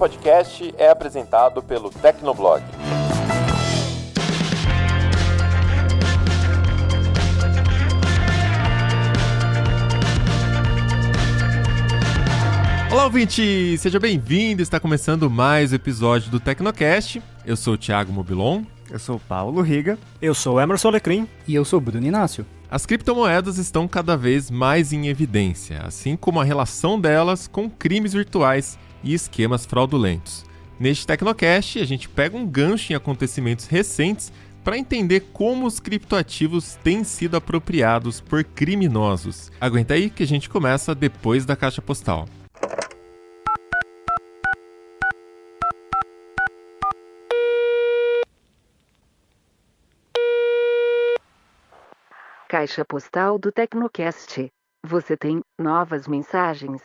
podcast é apresentado pelo Tecnoblog. Olá, ouvinte! Seja bem-vindo! Está começando mais um episódio do Tecnocast. Eu sou o Thiago Mobilon. Eu sou o Paulo Riga. Eu sou o Emerson Alecrim. E eu sou o Bruno Inácio. As criptomoedas estão cada vez mais em evidência, assim como a relação delas com crimes virtuais e esquemas fraudulentos. Neste Tecnocast, a gente pega um gancho em acontecimentos recentes para entender como os criptoativos têm sido apropriados por criminosos. Aguenta aí que a gente começa depois da caixa postal. Caixa postal do Tecnocast. Você tem novas mensagens?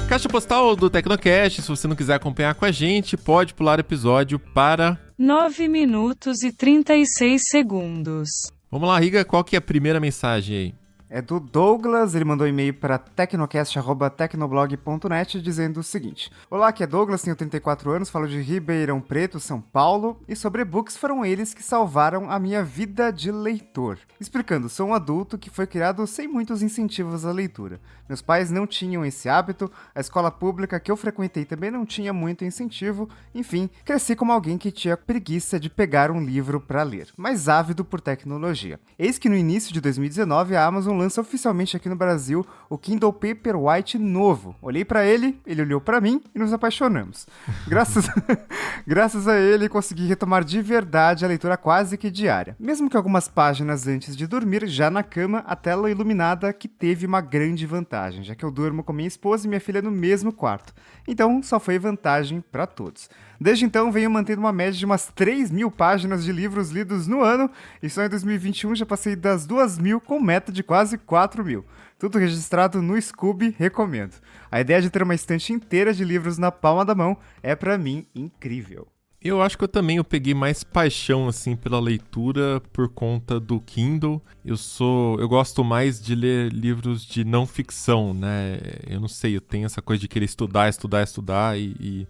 Caixa postal do Tecnocast, se você não quiser acompanhar com a gente, pode pular o episódio para 9 minutos e 36 segundos. Vamos lá, Riga, qual que é a primeira mensagem aí? É do Douglas, ele mandou um e-mail para tecnocast@tecnoblog.net dizendo o seguinte: Olá, aqui é Douglas, tenho 34 anos, falo de Ribeirão Preto, São Paulo, e sobre e-books foram eles que salvaram a minha vida de leitor. Explicando, sou um adulto que foi criado sem muitos incentivos à leitura. Meus pais não tinham esse hábito, a escola pública que eu frequentei também não tinha muito incentivo, enfim, cresci como alguém que tinha preguiça de pegar um livro para ler, mas ávido por tecnologia. Eis que no início de 2019 a Amazon lança oficialmente aqui no Brasil o Kindle Paperwhite novo. Olhei pra ele olhou pra mim e nos apaixonamos. Graças a ele consegui retomar de verdade a leitura quase que diária. Mesmo que algumas páginas antes de dormir, já na cama, a tela iluminada que teve uma grande vantagem, já que eu durmo com minha esposa e minha filha no mesmo quarto. Então só foi vantagem pra todos. Desde então venho mantendo uma média de umas 3.000 páginas de livros lidos no ano e só em 2021 já passei das 2.000 com meta de quase 4.000. Tudo registrado no Scooby, recomendo. A ideia de ter uma estante inteira de livros na palma da mão é pra mim incrível. Eu acho que eu peguei mais paixão assim pela leitura por conta do Kindle. Eu gosto mais de ler livros de não ficção, né? Eu não sei, eu tenho essa coisa de querer estudar e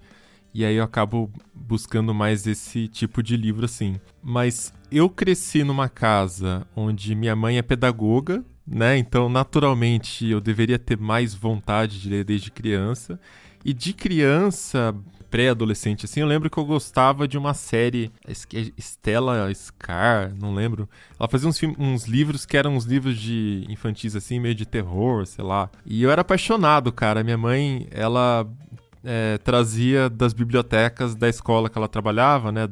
aí eu acabo buscando mais esse tipo de livro assim. Mas eu cresci numa casa onde minha mãe é pedagoga, né? Então, naturalmente, eu deveria ter mais vontade de ler desde criança. E de criança, pré-adolescente, assim, eu lembro que eu gostava de uma série, Stella Scar, não lembro. Ela fazia uns livros que eram uns livros de infantis, assim, meio de terror, sei lá. E eu era apaixonado, cara. Minha mãe, ela trazia das bibliotecas da escola que ela trabalhava, né,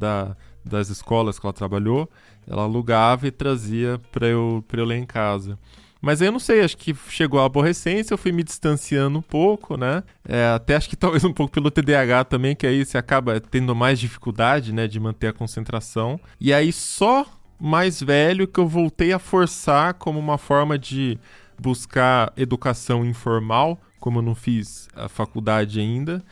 das escolas que ela trabalhou, ela alugava e trazia pra eu ler em casa. Mas aí eu não sei, acho que chegou a aborrecência, eu fui me distanciando um pouco, né, até acho que talvez um pouco pelo TDAH também, que aí você acaba tendo mais dificuldade, né, de manter a concentração. E aí só mais velho que eu voltei a forçar como uma forma de buscar educação informal, como eu não fiz a faculdade ainda,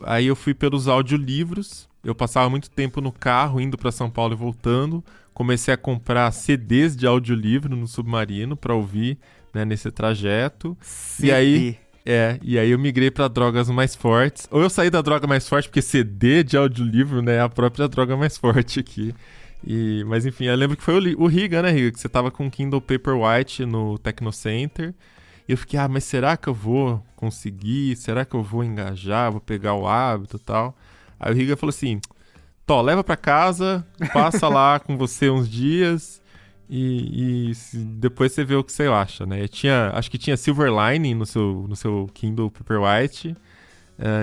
aí eu fui pelos audiolivros. Eu passava muito tempo no carro, indo para São Paulo e voltando. Comecei a comprar CDs de audiolivro no Submarino para ouvir, né, nesse trajeto. CD. E aí eu migrei para drogas mais fortes. Ou eu saí da droga mais forte, porque CD de audiolivro, né, é a própria droga mais forte aqui. Mas enfim, eu lembro que foi o Riga, né, Riga? Que você tava com o Kindle Paperwhite no Tecnocenter. E eu fiquei, mas será que eu vou conseguir? Será que eu vou engajar? Vou pegar o hábito e tal? Aí o Riga falou assim, leva pra casa, passa lá com você uns dias e depois você vê o que você acha, né? Acho que tinha Silverline no seu Kindle Paperwhite.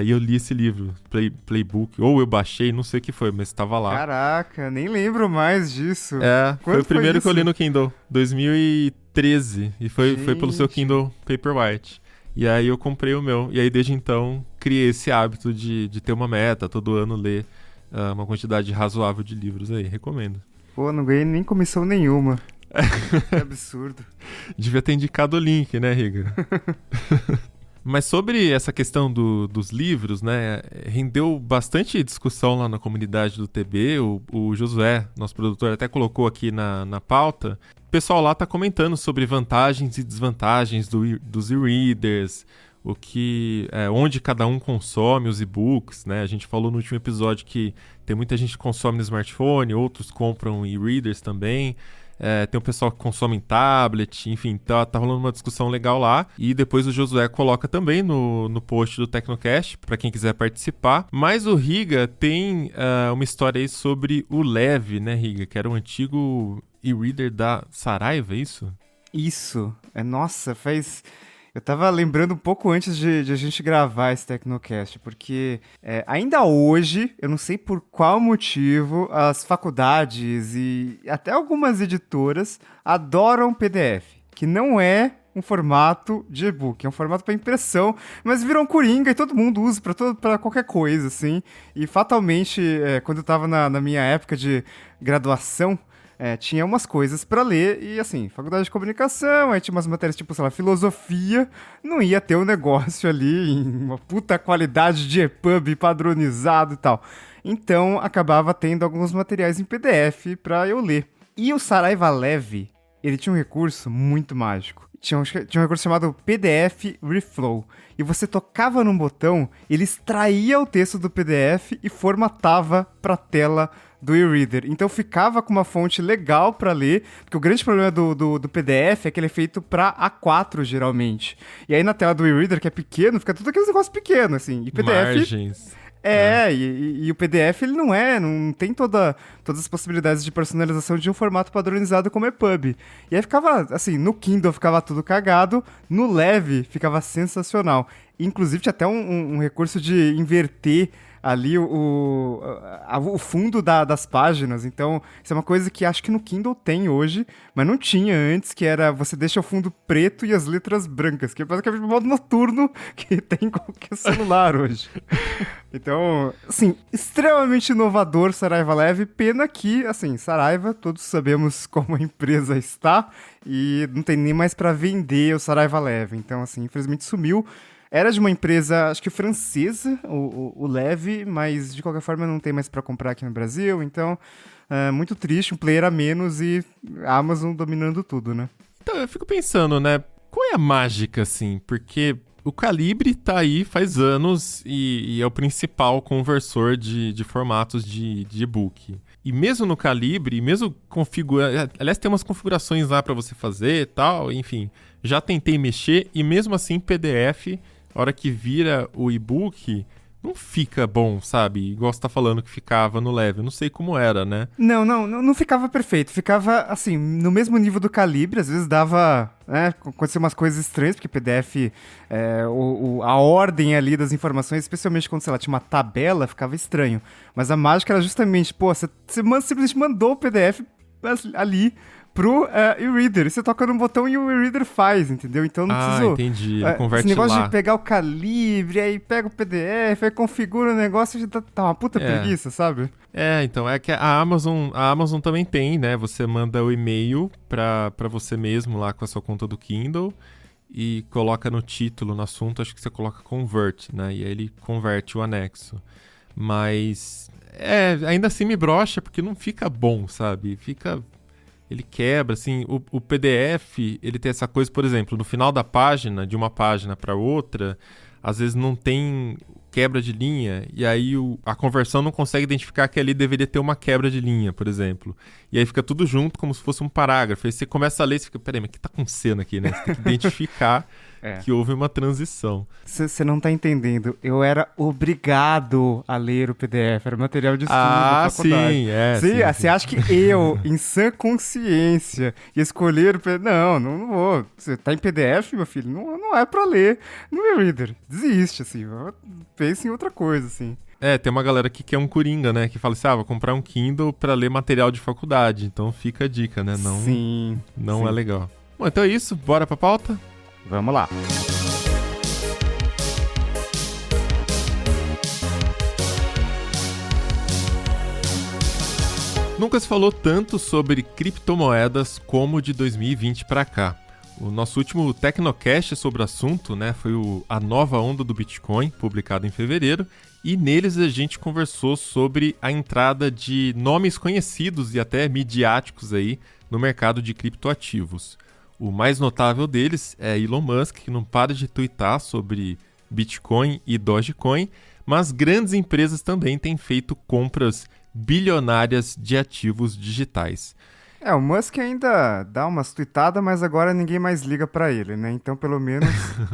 E eu li esse livro, Playbook, ou eu baixei, não sei o que foi, mas estava lá. Caraca, nem lembro mais disso. Foi o primeiro que eu li no Kindle, 2013, e foi pelo seu Kindle Paperwhite. E aí eu comprei o meu, e aí desde então criei esse hábito de ter uma meta, todo ano ler uma quantidade razoável de livros aí, recomendo. Pô, não ganhei nem comissão nenhuma. Que absurdo. Devia ter indicado o link, né, Riga? Mas sobre essa questão dos livros, né, rendeu bastante discussão lá na comunidade do TB. O Josué, nosso produtor, até colocou aqui na pauta. O pessoal lá tá comentando sobre vantagens e desvantagens dos e-readers, onde cada um consome os e-books, né? A gente falou no último episódio que tem muita gente que consome no smartphone, outros compram e-readers também. Tem o pessoal que consome em tablet, enfim, tá rolando uma discussão legal lá. E depois o Josué coloca também no post do Tecnocast, para quem quiser participar. Mas o Riga tem uma história aí sobre o Leve, né, Riga? Que era um antigo e-reader da Saraiva, é isso? Isso. Nossa, Eu tava lembrando um pouco antes de a gente gravar esse Tecnocast, porque ainda hoje, eu não sei por qual motivo, as faculdades e até algumas editoras adoram PDF, que não é um formato de e-book, é um formato para impressão, mas virou um coringa e todo mundo usa para qualquer coisa, assim. E fatalmente, quando eu tava na minha época de graduação, tinha umas coisas pra ler e, assim, faculdade de comunicação, aí tinha umas matérias tipo, sei lá, filosofia, não ia ter um negócio ali em uma puta qualidade de EPUB padronizado e tal. Então, acabava tendo alguns materiais em PDF pra eu ler. E o Saraiva Leve, ele tinha um recurso muito mágico. Tinha um recurso chamado PDF Reflow. E você tocava num botão, ele extraía o texto do PDF e formatava pra tela do e-reader. Então ficava com uma fonte legal pra ler, porque o grande problema do PDF é que ele é feito pra A4, geralmente. E aí na tela do e-reader, que é pequeno, fica tudo aqueles negócios pequenos, assim. E PDF... Margens. E o PDF, ele não tem todas as possibilidades de personalização de um formato padronizado como EPUB. E aí ficava, assim, no Kindle ficava tudo cagado, no Leve ficava sensacional. Inclusive tinha até um recurso de inverter ali o fundo das páginas. Então, isso é uma coisa que acho que no Kindle tem hoje, mas não tinha antes, que era você deixa o fundo preto e as letras brancas, que é basicamente o modo noturno que tem em qualquer celular hoje. Então, assim, extremamente inovador Saraiva Leve, pena que, assim, Saraiva, todos sabemos como a empresa está, e não tem nem mais para vender o Saraiva Leve. Então, assim, infelizmente sumiu. Era de uma empresa, acho que francesa, o Leve, mas de qualquer forma não tem mais pra comprar aqui no Brasil, então muito triste, um player a menos e a Amazon dominando tudo, né? Então, eu fico pensando, né, qual é a mágica, assim? Porque o Calibre tá aí faz anos e é o principal conversor de formatos de e-book. E mesmo no Calibre, mesmo configurando... Aliás, tem umas configurações lá pra você fazer e tal, enfim. Já tentei mexer e mesmo assim PDF... A hora que vira o e-book, não fica bom, sabe? Igual você tá falando que ficava no Leve. Eu não sei como era, né? Não ficava perfeito. Ficava, assim, no mesmo nível do Calibre. Às vezes dava... acontecia umas coisas estranhas, porque PDF... a ordem ali das informações, especialmente quando, sei lá, tinha uma tabela, ficava estranho. Mas a mágica era justamente, você simplesmente mandou o PDF ali... pro e-reader. Você toca no botão e o e-reader faz, entendeu? Então não preciso... entendi. Ele converte esse negócio lá. de pegar o Calibre, aí pega o PDF, aí configura o negócio, já tá uma puta preguiça, sabe? Então, é que a Amazon também tem, né? Você manda o e-mail pra você mesmo lá com a sua conta do Kindle e coloca no título, no assunto, acho que você coloca convert, né? E aí ele converte o anexo. Mas, ainda assim me brocha, porque não fica bom, sabe? Ele quebra, assim, o PDF, ele tem essa coisa, por exemplo, no final da página, de uma página para outra, às vezes não tem quebra de linha, e aí a conversão não consegue identificar que ali deveria ter uma quebra de linha, por exemplo. E aí fica tudo junto, como se fosse um parágrafo. Aí você começa a ler e fica, peraí, mas o que tá acontecendo aqui, né? Você tem que identificar que houve uma transição. Você não tá entendendo. Eu era obrigado a ler o PDF. Era material de estudo da faculdade. Sim. Você acha que eu, em sã consciência, ia escolher o PDF? Não vou. Você tá em PDF, meu filho? Não é pra ler no e-reader. Desiste, assim. Pense em outra coisa, assim. Tem uma galera aqui que é um coringa, né? Que fala assim, vou comprar um Kindle pra ler material de faculdade. Então fica a dica, né? Não é legal. Bom, então é isso. Bora pra pauta? Vamos lá. Nunca se falou tanto sobre criptomoedas como de 2020 para cá. O nosso último Tecnocast sobre o assunto, né, foi A Nova Onda do Bitcoin, publicado em fevereiro, e neles a gente conversou sobre a entrada de nomes conhecidos e até midiáticos aí no mercado de criptoativos. O mais notável deles é Elon Musk, que não para de twittar sobre Bitcoin e Dogecoin, mas grandes empresas também têm feito compras bilionárias de ativos digitais. O Musk ainda dá umas tweetadas, mas agora ninguém mais liga pra ele, né? Então, pelo menos,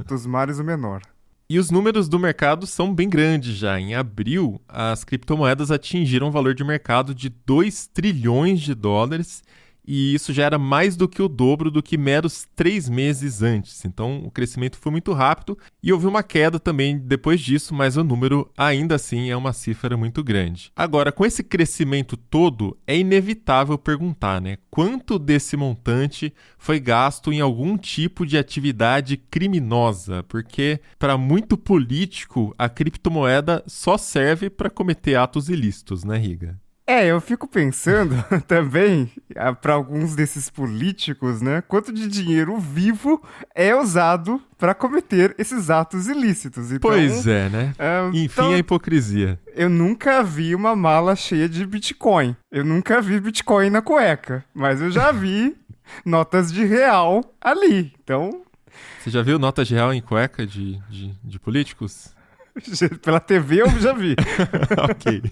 dos males o menor. E os números do mercado são bem grandes já. Em abril, as criptomoedas atingiram um valor de mercado de 2 trilhões de dólares, e isso já era mais do que o dobro do que meros 3 meses antes. Então, o crescimento foi muito rápido e houve uma queda também depois disso, mas o número ainda assim é uma cifra muito grande. Agora, com esse crescimento todo, é inevitável perguntar, né? Quanto desse montante foi gasto em algum tipo de atividade criminosa? Porque, para muito político, a criptomoeda só serve para cometer atos ilícitos, né, Riga? Eu fico pensando também, para alguns desses políticos, né, quanto de dinheiro vivo é usado para cometer esses atos ilícitos. Então, pois é, né? Enfim, então, a hipocrisia. Eu nunca vi uma mala cheia de Bitcoin. Eu nunca vi Bitcoin na cueca, mas eu já vi notas de real ali. Então... Você já viu notas de real em cueca de políticos? Pela TV eu já vi. Ok.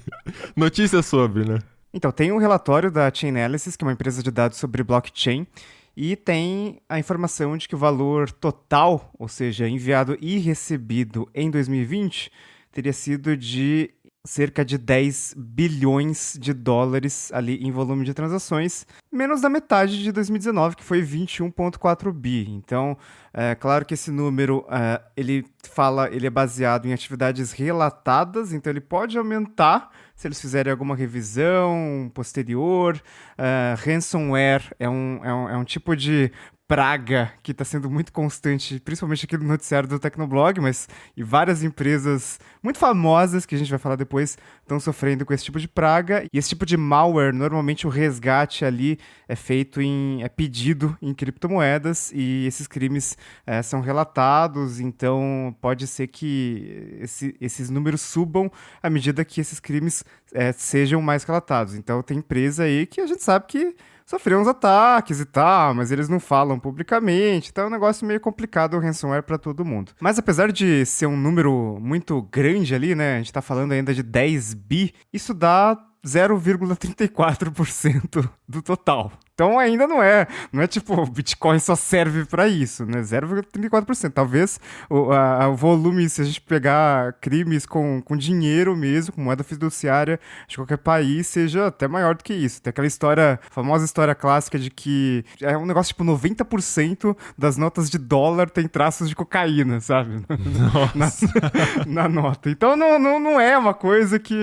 Notícia sobre, né? Então, tem um relatório da Chainalysis, que é uma empresa de dados sobre blockchain, e tem a informação de que o valor total, ou seja, enviado e recebido em 2020, teria sido de cerca de 10 bilhões de dólares ali em volume de transações, menos da metade de 2019, que foi 21,4 bi. Então, é claro que esse número, ele é baseado em atividades relatadas, então ele pode aumentar se eles fizerem alguma revisão posterior. Ransomware é um tipo de praga que está sendo muito constante, principalmente aqui no noticiário do Tecnoblog, mas e várias empresas muito famosas, que a gente vai falar depois, estão sofrendo com esse tipo de praga. E esse tipo de malware, normalmente o resgate ali é feito é pedido em criptomoedas, e esses crimes são relatados, então pode ser que esses números subam à medida que esses crimes sejam mais relatados. Então tem empresa aí que a gente sabe que sofreu uns ataques e tal, mas eles não falam publicamente, então é um negócio meio complicado o ransomware para todo mundo. Mas apesar de ser um número muito grande ali, né, a gente tá falando ainda de 10 bi, isso dá 0,34% do total. Então ainda não é tipo, o Bitcoin só serve para isso, né? 0,34%. Talvez o volume, se a gente pegar crimes com dinheiro mesmo, com moeda fiduciária de qualquer país, seja até maior do que isso. Tem aquela famosa história clássica de que é um negócio tipo 90% das notas de dólar tem traços de cocaína, sabe? na nota. Então não é uma coisa que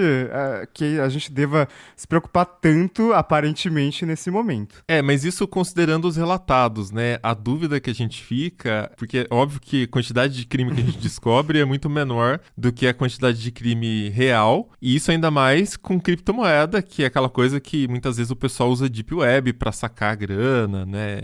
a gente deva se preocupar tanto, aparentemente, nesse momento. Mas isso considerando os relatados, né? A dúvida que a gente fica, porque é óbvio que a quantidade de crime que a gente descobre é muito menor do que a quantidade de crime real, e isso ainda mais com criptomoeda, que é aquela coisa que muitas vezes o pessoal usa Deep Web para sacar a grana, né?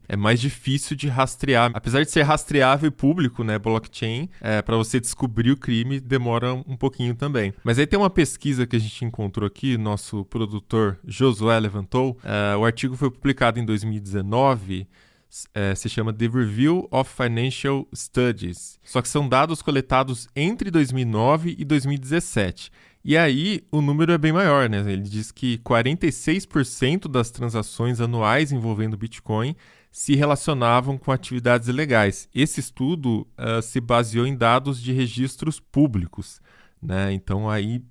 É mais difícil de rastrear. Apesar de ser rastreável e público, né? Blockchain, para você descobrir o crime demora um pouquinho também. Mas aí tem uma pesquisa que a gente encontrou aqui, nosso produtor Josué levantou, o artigo foi publicado em 2019, se chama The Review of Financial Studies. Só que são dados coletados entre 2009 e 2017. E aí o número é bem maior, né? Ele diz que 46% das transações anuais envolvendo Bitcoin se relacionavam com atividades ilegais. Esse estudo se baseou em dados de registros públicos, né? Então aí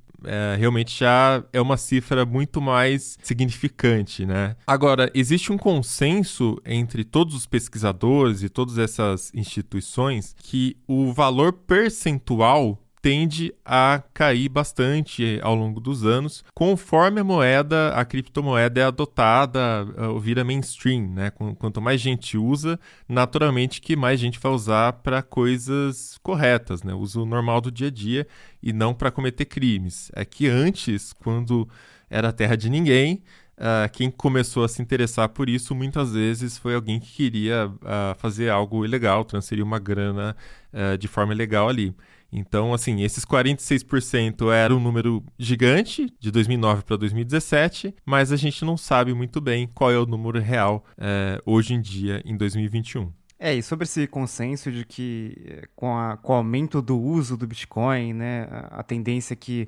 realmente já é uma cifra muito mais significante, né? Agora, existe um consenso entre todos os pesquisadores e todas essas instituições que o valor percentual tende a cair bastante ao longo dos anos, conforme a criptomoeda é adotada, vira mainstream, né? Quanto mais gente usa, naturalmente que mais gente vai usar para coisas corretas, né? Uso normal do dia a dia e não para cometer crimes. É que antes, quando era terra de ninguém, quem começou a se interessar por isso muitas vezes foi alguém que queria fazer algo ilegal, transferir uma grana de forma ilegal ali. Então, assim, esses 46% era um número gigante, de 2009 para 2017, mas a gente não sabe muito bem qual é o número real hoje em dia, em 2021. E sobre esse consenso de que com o aumento do uso do Bitcoin, né, a tendência é que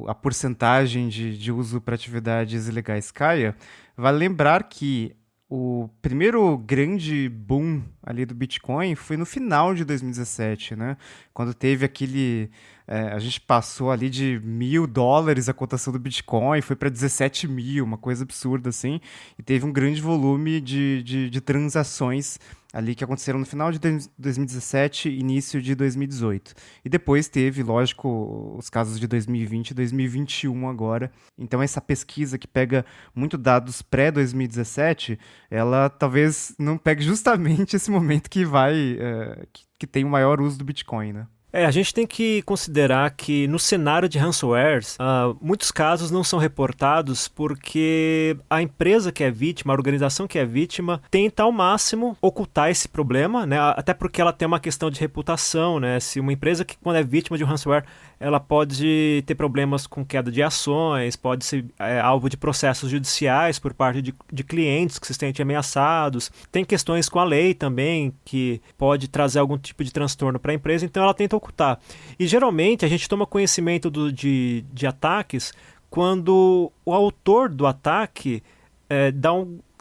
a porcentagem de uso para atividades ilegais caia, vale lembrar que o primeiro grande boom ali do Bitcoin foi no final de 2017, né? Quando teve aquele... a gente passou ali de $1.000 a cotação do Bitcoin, foi para 17 mil, uma coisa absurda assim, e teve um grande volume de transações ali que aconteceram no final de 2017 e início de 2018. E depois teve, lógico, os casos de 2020 e 2021 agora. Então essa pesquisa que pega muito dados pré-2017, ela talvez não pegue justamente esse momento que que tem o maior uso do Bitcoin, né? A gente tem que considerar que no cenário de ransomwares, muitos casos não são reportados porque a empresa que é vítima, a organização que é vítima, tenta ao máximo ocultar esse problema, né? Até porque ela tem uma questão de reputação, né? Se uma empresa que quando é vítima de um ransomware, ela pode ter problemas com queda de ações, pode ser alvo de processos judiciais por parte de clientes que se sentem ameaçados. Tem questões com a lei também, que pode trazer algum tipo de transtorno para a empresa, então ela tenta ocultar. E geralmente a gente toma conhecimento de ataques quando o autor do ataque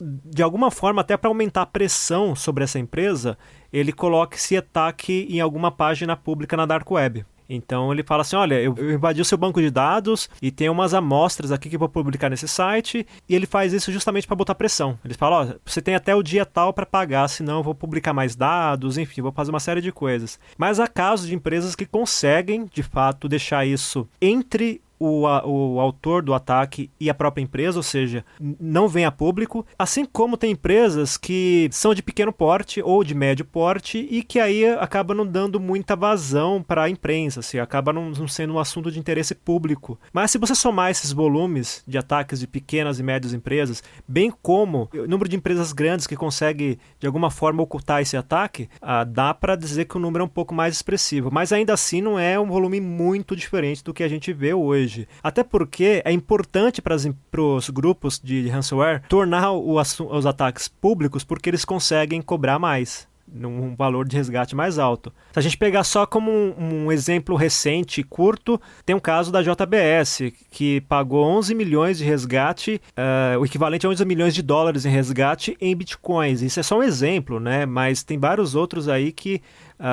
de alguma forma, até para aumentar a pressão sobre essa empresa, ele coloca esse ataque em alguma página pública na Dark Web. Então ele fala assim, olha, eu invadi o seu banco de dados e tem umas amostras aqui que eu vou publicar nesse site, e ele faz isso justamente para botar pressão. Ele fala, ó, você tem até o dia tal para pagar, senão eu vou publicar mais dados, enfim, vou fazer uma série de coisas. Mas há casos de empresas que conseguem, de fato, deixar isso entre o autor do ataque e a própria empresa, ou seja, não vem a público, assim como tem empresas que são de pequeno porte ou de médio porte e que aí acaba não dando muita vazão para a imprensa, assim, acaba não sendo um assunto de interesse público. Mas se você somar esses volumes de ataques de pequenas e médias empresas, bem como o número de empresas grandes que consegue de alguma forma ocultar esse ataque, dá para dizer que o número é um pouco mais expressivo, mas ainda assim não é um volume muito diferente do que a gente vê hoje. Até porque é importante para os grupos de ransomware tornar os ataques públicos, porque eles conseguem cobrar mais, num valor de resgate mais alto. Se a gente pegar só como um exemplo recente e curto, tem um caso da JBS, que pagou 11 milhões de resgate, o equivalente a 11 milhões de dólares em resgate em bitcoins. Isso é só um exemplo, né? Mas tem vários outros aí que,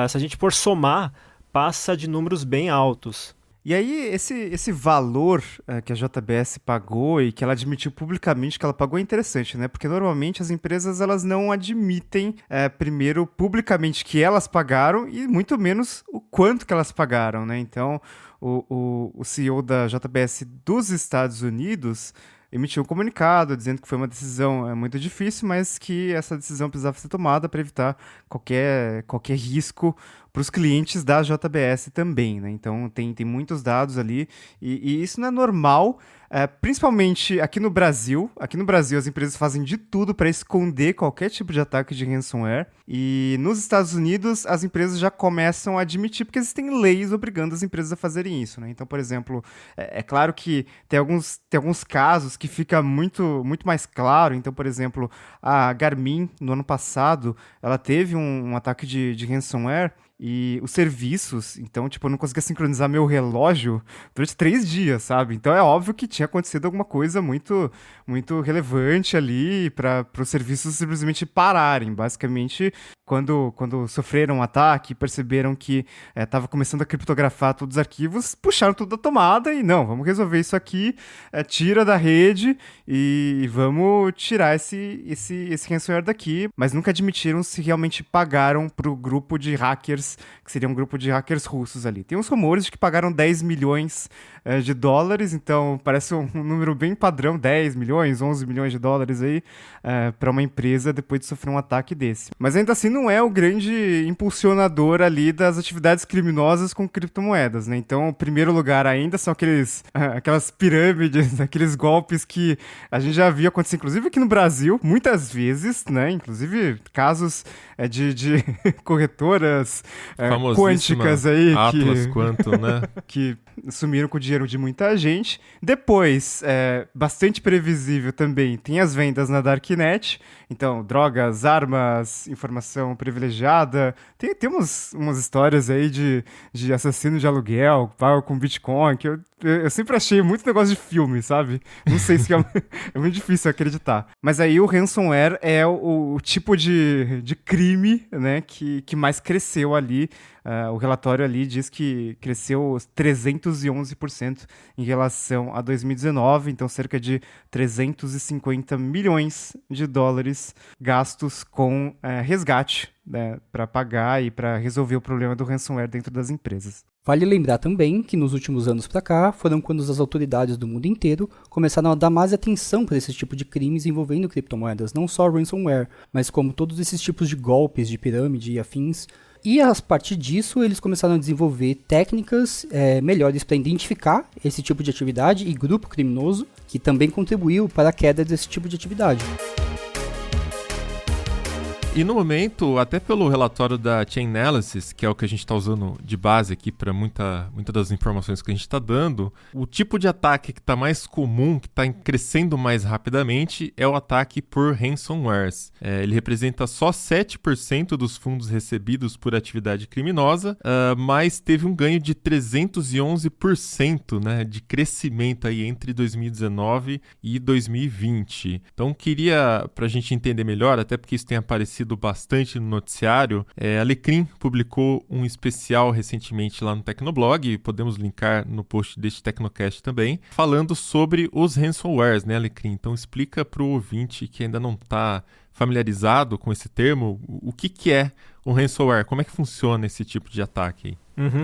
se a gente for somar, passa de números bem altos. E aí, esse valor que a JBS pagou e que ela admitiu publicamente que ela pagou é interessante, né? Porque normalmente as empresas elas não admitem primeiro publicamente que elas pagaram e muito menos o quanto que elas pagaram, né? Então, o CEO da JBS dos Estados Unidos emitiu um comunicado dizendo que foi uma decisão muito difícil, mas que essa decisão precisava ser tomada para evitar qualquer risco para os clientes da JBS também, né? Então tem muitos dados ali e isso não é normal, principalmente aqui no Brasil. Aqui no Brasil as empresas fazem de tudo para esconder qualquer tipo de ataque de ransomware, e nos Estados Unidos as empresas já começam a admitir porque existem leis obrigando as empresas a fazerem isso, né? Então, por exemplo, é claro que tem alguns casos que fica muito mais claro. Então, por exemplo, a Garmin no ano passado ela teve um ataque de ransomware e os serviços, então, tipo, eu não conseguia sincronizar meu relógio durante 3 dias, sabe? Então é óbvio que tinha acontecido alguma coisa muito relevante ali para os serviços simplesmente pararem. Basicamente, quando sofreram um ataque, perceberam que estava começando a criptografar todos os arquivos, puxaram tudo da tomada e não, vamos resolver isso aqui, tira da rede e vamos tirar esse ransomware daqui, mas nunca admitiram se realmente pagaram para o grupo de hackers, que seria um grupo de hackers russos ali. Tem uns rumores de que pagaram 10 milhões de dólares, então parece um número bem padrão, 10 milhões, 11 milhões de dólares aí, para uma empresa depois de sofrer um ataque desse. Mas ainda assim não é o grande impulsionador ali das atividades criminosas com criptomoedas, né? Então, o primeiro lugar ainda são aquelas pirâmides, aqueles golpes que a gente já viu acontecer, inclusive aqui no Brasil, muitas vezes, né? Inclusive casos de corretoras quânticas aí Atlas Quantum, né? que sumiram com o dinheiro de muita gente. Depois, bastante previsível também, tem as vendas na Darknet. Então, drogas, armas, informação privilegiada. Tem umas histórias aí de assassino de aluguel, pago com Bitcoin, que eu sempre achei muito negócio de filme, sabe? Não sei se é muito difícil acreditar. Mas aí o ransomware é o tipo de crime, né, que mais cresceu ali. O relatório ali diz que cresceu 311% em relação a 2019, então cerca de 350 milhões de dólares gastos com resgate, né, para pagar e para resolver o problema do ransomware dentro das empresas. Vale lembrar também que nos últimos anos para cá foram quando as autoridades do mundo inteiro começaram a dar mais atenção para esse tipo de crimes envolvendo criptomoedas, não só ransomware, mas como todos esses tipos de golpes de pirâmide e afins. E a partir disso eles começaram a desenvolver técnicas melhores para identificar esse tipo de atividade e grupo criminoso, que também contribuiu para a queda desse tipo de atividade. E no momento, até pelo relatório da Chainalysis, que é o que a gente está usando de base aqui para muita das informações que a gente está dando, o tipo de ataque que está mais comum, que está crescendo mais rapidamente, é o ataque por ransomwares. Ele representa só 7% dos fundos recebidos por atividade criminosa, mas teve um ganho de 311%, né, de crescimento aí entre 2019 e 2020. Então, queria, para a gente entender melhor, até porque isso tem aparecido bastante no noticiário, a Alecrim publicou um especial recentemente lá no Tecnoblog, podemos linkar no post deste Tecnocast também, falando sobre os ransomwares, né, Alecrim? Então explica para o ouvinte que ainda não está familiarizado com esse termo, o que é um ransomware, como é que funciona esse tipo de ataque aí?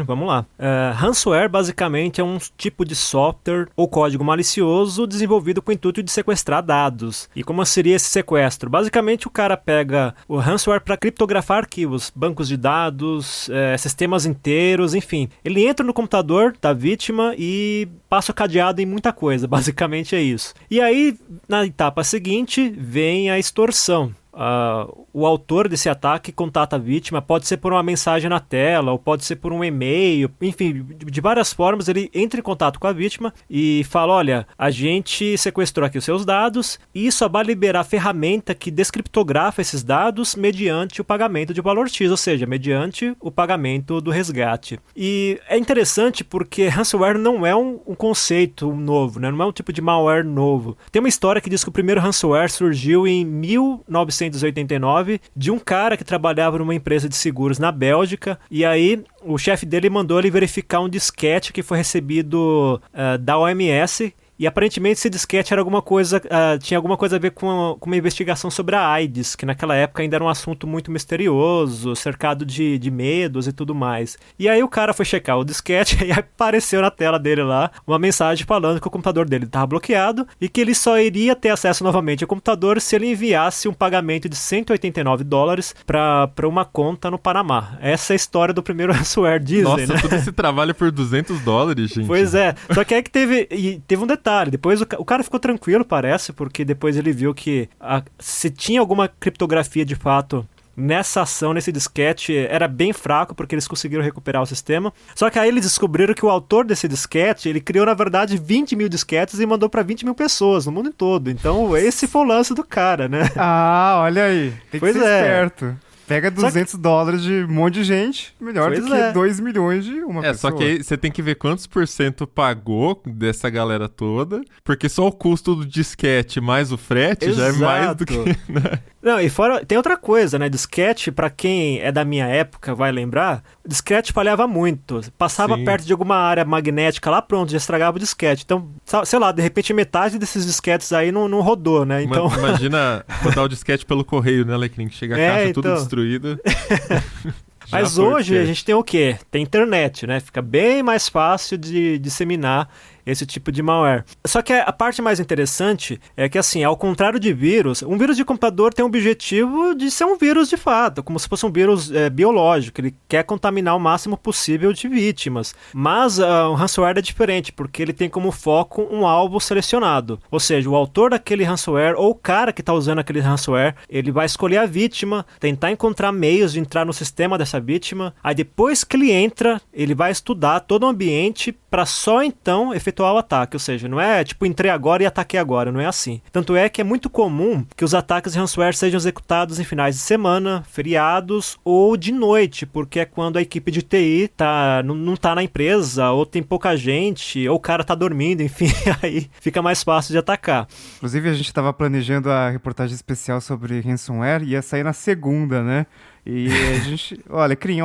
Vamos lá. Ransomware basicamente é um tipo de software ou código malicioso desenvolvido com o intuito de sequestrar dados. E como seria esse sequestro? Basicamente o cara pega o ransomware para criptografar arquivos, bancos de dados, sistemas inteiros, enfim. Ele entra no computador da vítima e passa o cadeado em muita coisa, basicamente é isso. E aí, na etapa seguinte, vem a extorsão. O autor desse ataque contata a vítima, pode ser por uma mensagem na tela, ou pode ser por um e-mail, enfim, de várias formas ele entra em contato com a vítima e fala, olha, a gente sequestrou aqui os seus dados e só vai liberar a ferramenta que descriptografa esses dados mediante o pagamento de valor X, ou seja, mediante o pagamento do resgate. E é interessante porque ransomware não é um conceito novo, né? Não é um tipo de malware novo. Tem uma história que diz que o primeiro ransomware surgiu em 1989 de um cara que trabalhava numa empresa de seguros na Bélgica, e aí o chefe dele mandou ele verificar um disquete que foi recebido da OMS, e aparentemente esse disquete era tinha alguma coisa a ver com uma investigação sobre a AIDS, que naquela época ainda era um assunto muito misterioso, cercado de medos e tudo mais. E aí o cara foi checar o disquete e apareceu na tela dele lá uma mensagem falando que o computador dele estava bloqueado e que ele só iria ter acesso novamente ao computador se ele enviasse um pagamento de $189 para uma conta no Panamá. Essa é a história do primeiro ransomware Disney. Nossa, né? todo esse trabalho por $200, gente. Pois é, só que aí que teve um detalhe. Depois o cara ficou tranquilo, parece, porque depois ele viu que se tinha alguma criptografia de fato nessa ação, nesse disquete, era bem fraco, porque eles conseguiram recuperar o sistema. Só que aí eles descobriram que o autor desse disquete, ele criou, na verdade, 20 mil disquetes e mandou para 20 mil pessoas no mundo todo. Então, esse foi o lance do cara, né? Ah, olha aí. Tem que ser esperto. Pega $200 de um monte de gente, melhor do que 2 milhões de uma pessoa. Só que aí você tem que ver quantos % pagou dessa galera toda, porque só o custo do disquete mais o frete já é mais do que... Né? Não, e fora, tem outra coisa, né? Disquete, pra quem é da minha época, vai lembrar, disquete falhava muito. Passava perto de alguma área magnética lá, pronto, já estragava o disquete. Então, sei lá, de repente metade desses disquetes aí não rodou, né? Então... Imagina rodar o disquete pelo correio, né, Alecrim? Chega a caixa tudo destruída. Mas hoje a gente tem o quê? Tem internet, né? Fica bem mais fácil de disseminar esse tipo de malware. Só que a parte mais interessante é que, assim, ao contrário de vírus, um vírus de computador tem o objetivo de ser um vírus de fato, como se fosse um vírus biológico. Ele quer contaminar o máximo possível de vítimas. Mas o ransomware é diferente, porque ele tem como foco um alvo selecionado. Ou seja, o autor daquele ransomware ou o cara que está usando aquele ransomware, ele vai escolher a vítima, tentar encontrar meios de entrar no sistema dessa vítima. Aí depois que ele entra, ele vai estudar todo o ambiente para só então efetuar o ataque. Ou seja, não é tipo entrei agora e ataquei agora, não é assim. Tanto é que é muito comum que os ataques de ransomware sejam executados em finais de semana, feriados ou de noite, porque é quando a equipe de TI não tá na empresa, ou tem pouca gente, ou o cara tá dormindo, enfim, aí fica mais fácil de atacar. Inclusive, a gente estava planejando a reportagem especial sobre ransomware, ia sair na segunda, né? E a gente... Olha, Crin,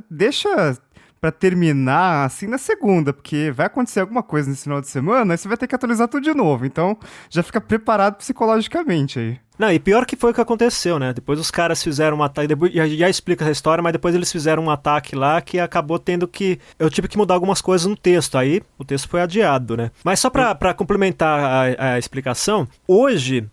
deixa pra terminar assim na segunda, porque vai acontecer alguma coisa nesse final de semana, aí você vai ter que atualizar tudo de novo. Então, já fica preparado psicologicamente aí. Não, e pior que foi o que aconteceu, né? Depois os caras fizeram um ataque, já explica essa história, mas depois eles fizeram um ataque lá que acabou tendo que... Eu tive que mudar algumas coisas no texto, aí o texto foi adiado, né? Mas só pra complementar a explicação, hoje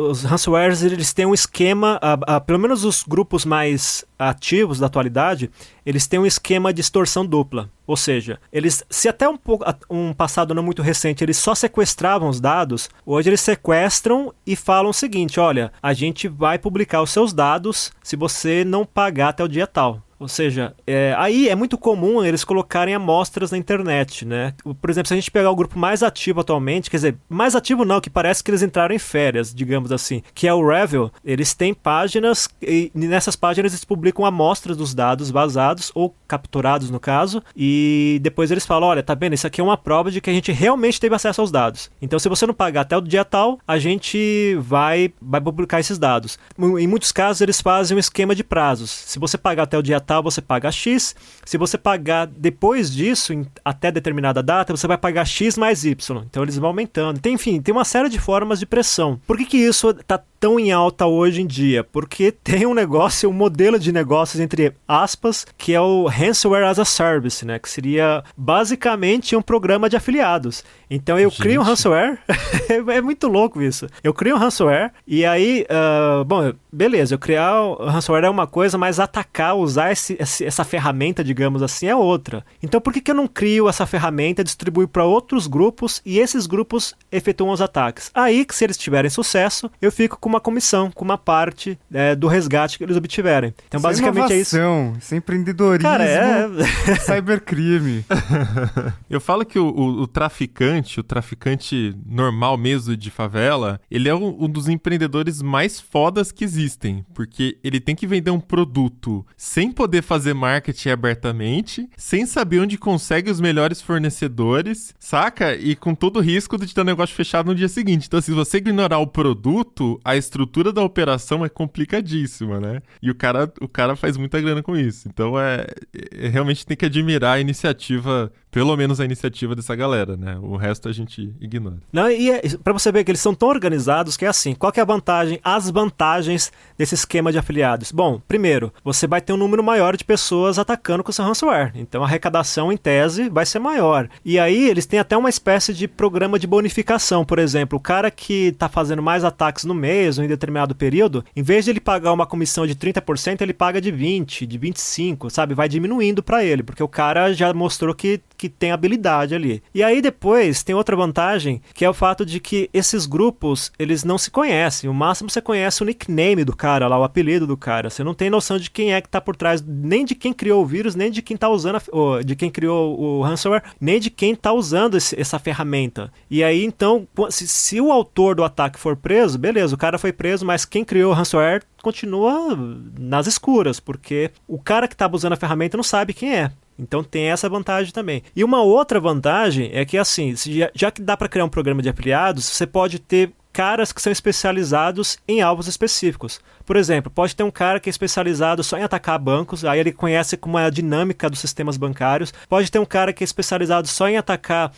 os ransomwares, eles têm um esquema, pelo menos os grupos mais ativos da atualidade, eles têm um esquema de extorsão dupla. Ou seja, eles, se até um passado não muito recente, eles só sequestravam os dados, hoje eles sequestram e falam o seguinte: olha, a gente vai publicar os seus dados se você não pagar até o dia tal. Ou seja, aí é muito comum eles colocarem amostras na internet, né? Por exemplo, se a gente pegar o grupo mais ativo atualmente, quer dizer, mais ativo não, que parece que eles entraram em férias, digamos assim, que é o Revil, eles têm páginas, e nessas páginas eles publicam amostras dos dados vazados, ou capturados no caso, e depois eles falam, olha, tá vendo, isso aqui é uma prova de que a gente realmente teve acesso aos dados. Então, se você não pagar até o dia tal, a gente vai publicar esses dados. Em muitos casos, eles fazem um esquema de prazos. Se você pagar até o dia tal, você paga X. Se você pagar depois disso, até determinada data, você vai pagar X mais Y. Então eles vão aumentando. Enfim, tem uma série de formas de pressão. Por que isso está tão em alta hoje em dia? Porque tem um modelo de negócios, entre aspas, que é o Ransomware as a Service, né? Que seria basicamente um programa de afiliados. Então eu crio um ransomware, é muito louco isso. Eu crio um ransomware e aí, beleza, eu criar o ransomware é uma coisa, mas usar essa ferramenta, digamos assim, é outra. Então por que eu não crio essa ferramenta, distribuo para outros grupos e esses grupos efetuam os ataques? Aí que, se eles tiverem sucesso, eu fico com uma comissão, com uma parte do resgate que eles obtiverem. Então basicamente é isso. Isso é empreendedorismo, cara, cybercrime. Eu falo que o traficante normal mesmo de favela, ele é um dos empreendedores mais fodas que existem, porque ele tem que vender um produto sem poder fazer marketing abertamente, sem saber onde consegue os melhores fornecedores, saca? E com todo o risco de ter o negócio fechado no dia seguinte. Então, se você ignorar o produto, a estrutura da operação é complicadíssima, né? E o cara faz muita grana com isso. Então, realmente tem que admirar a iniciativa, pelo menos a iniciativa dessa galera, né? O resto a gente ignora. Não, e pra você ver que eles são tão organizados que é assim, qual que é a vantagem, as vantagens desse esquema de afiliados? Bom, primeiro, você vai ter um número maior de pessoas atacando com o seu ransomware. Então a arrecadação, em tese, vai ser maior. E aí eles têm até uma espécie de programa de bonificação. Por exemplo, o cara que tá fazendo mais ataques no mês ou em determinado período, em vez de ele pagar uma comissão de 30%, ele paga de 20%, de 25%, sabe? Vai diminuindo pra ele, porque o cara já mostrou que tem habilidade ali. E aí depois tem outra vantagem, que é o fato de que esses grupos, eles não se conhecem. O máximo você conhece o nickname do cara lá, o apelido do cara. Você não tem noção de quem é que tá por trás, nem de quem criou o vírus, nem de quem tá usando, de quem criou o ransomware, nem de quem tá usando essa ferramenta. E aí, então, se o autor do ataque for preso, beleza, o cara foi preso, mas quem criou o ransomware continua nas escuras, porque o cara que tá usando a ferramenta não sabe quem é. Então tem essa vantagem também. E uma outra vantagem é que, assim, já que dá para criar um programa de afiliados, você pode ter caras que são especializados em alvos específicos. Por exemplo, pode ter um cara que é especializado só em atacar bancos, aí ele conhece como é a dinâmica dos sistemas bancários. Pode ter um cara que é especializado só em atacar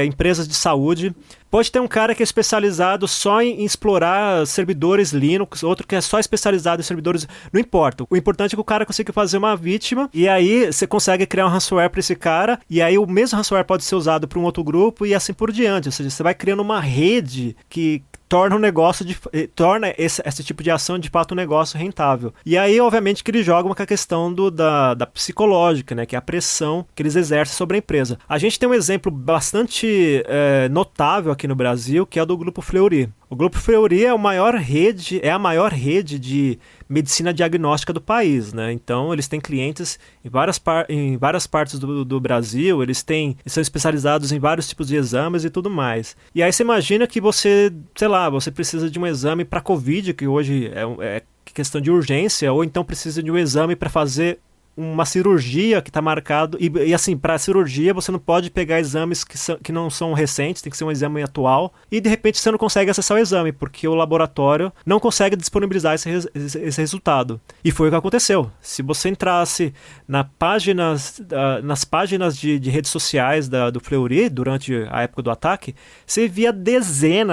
empresas de saúde. Pode ter um cara que é especializado só em explorar servidores Linux, outro que é só especializado em servidores... Não importa. O importante é que o cara consiga fazer uma vítima e aí você consegue criar um ransomware para esse cara e aí o mesmo ransomware pode ser usado para um outro grupo e assim por diante. Ou seja, você vai criando uma rede que torna torna esse tipo de ação de fato um negócio rentável. E aí, obviamente, que eles jogam com a questão da psicológica, né, que é a pressão que eles exercem sobre a empresa. A gente tem um exemplo bastante notável aqui no Brasil, que é o do Grupo Fleury. O Grupo Fleury é a maior rede de medicina diagnóstica do país, né? Então, eles têm clientes em várias partes do Brasil, eles são especializados em vários tipos de exames e tudo mais. E aí você imagina que você precisa de um exame para Covid, que hoje é questão de urgência, ou então precisa de um exame para fazer uma cirurgia que está marcado, e assim, para a cirurgia você não pode pegar exames que não são recentes, tem que ser um exame atual, e de repente você não consegue acessar o exame, porque o laboratório não consegue disponibilizar esse resultado. E foi o que aconteceu. Se você entrasse nas páginas de redes sociais do Fleury, durante a época do ataque, você via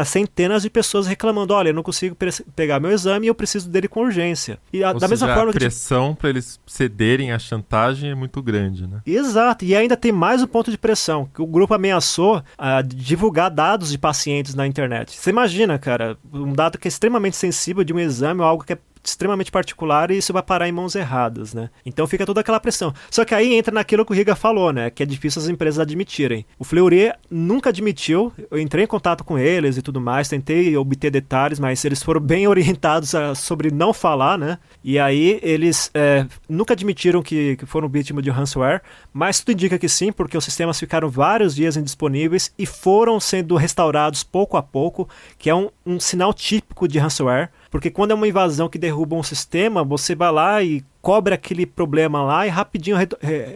centenas de pessoas reclamando, olha, eu não consigo pegar meu exame e eu preciso dele com urgência. E da mesma forma a pressão para eles cederem a chantagem é muito grande, né? Exato, e ainda tem mais um ponto de pressão, que o grupo ameaçou divulgar dados de pacientes na internet. Você imagina, cara, um dado que é extremamente sensível de um exame ou algo que é extremamente particular e isso vai parar em mãos erradas, né? Então fica toda aquela pressão. Só que aí entra naquilo que o Riga falou, né? Que é difícil as empresas admitirem. O Fleury nunca admitiu, eu entrei em contato com eles e tudo mais, tentei obter detalhes, mas eles foram bem orientados sobre não falar, né? E aí eles nunca admitiram que foram vítimas de ransomware, mas tudo indica que sim, porque os sistemas ficaram vários dias indisponíveis e foram sendo restaurados pouco a pouco, que é um sinal típico de ransomware. Porque quando é uma invasão que derruba um sistema, você vai lá e cobre aquele problema lá e rapidinho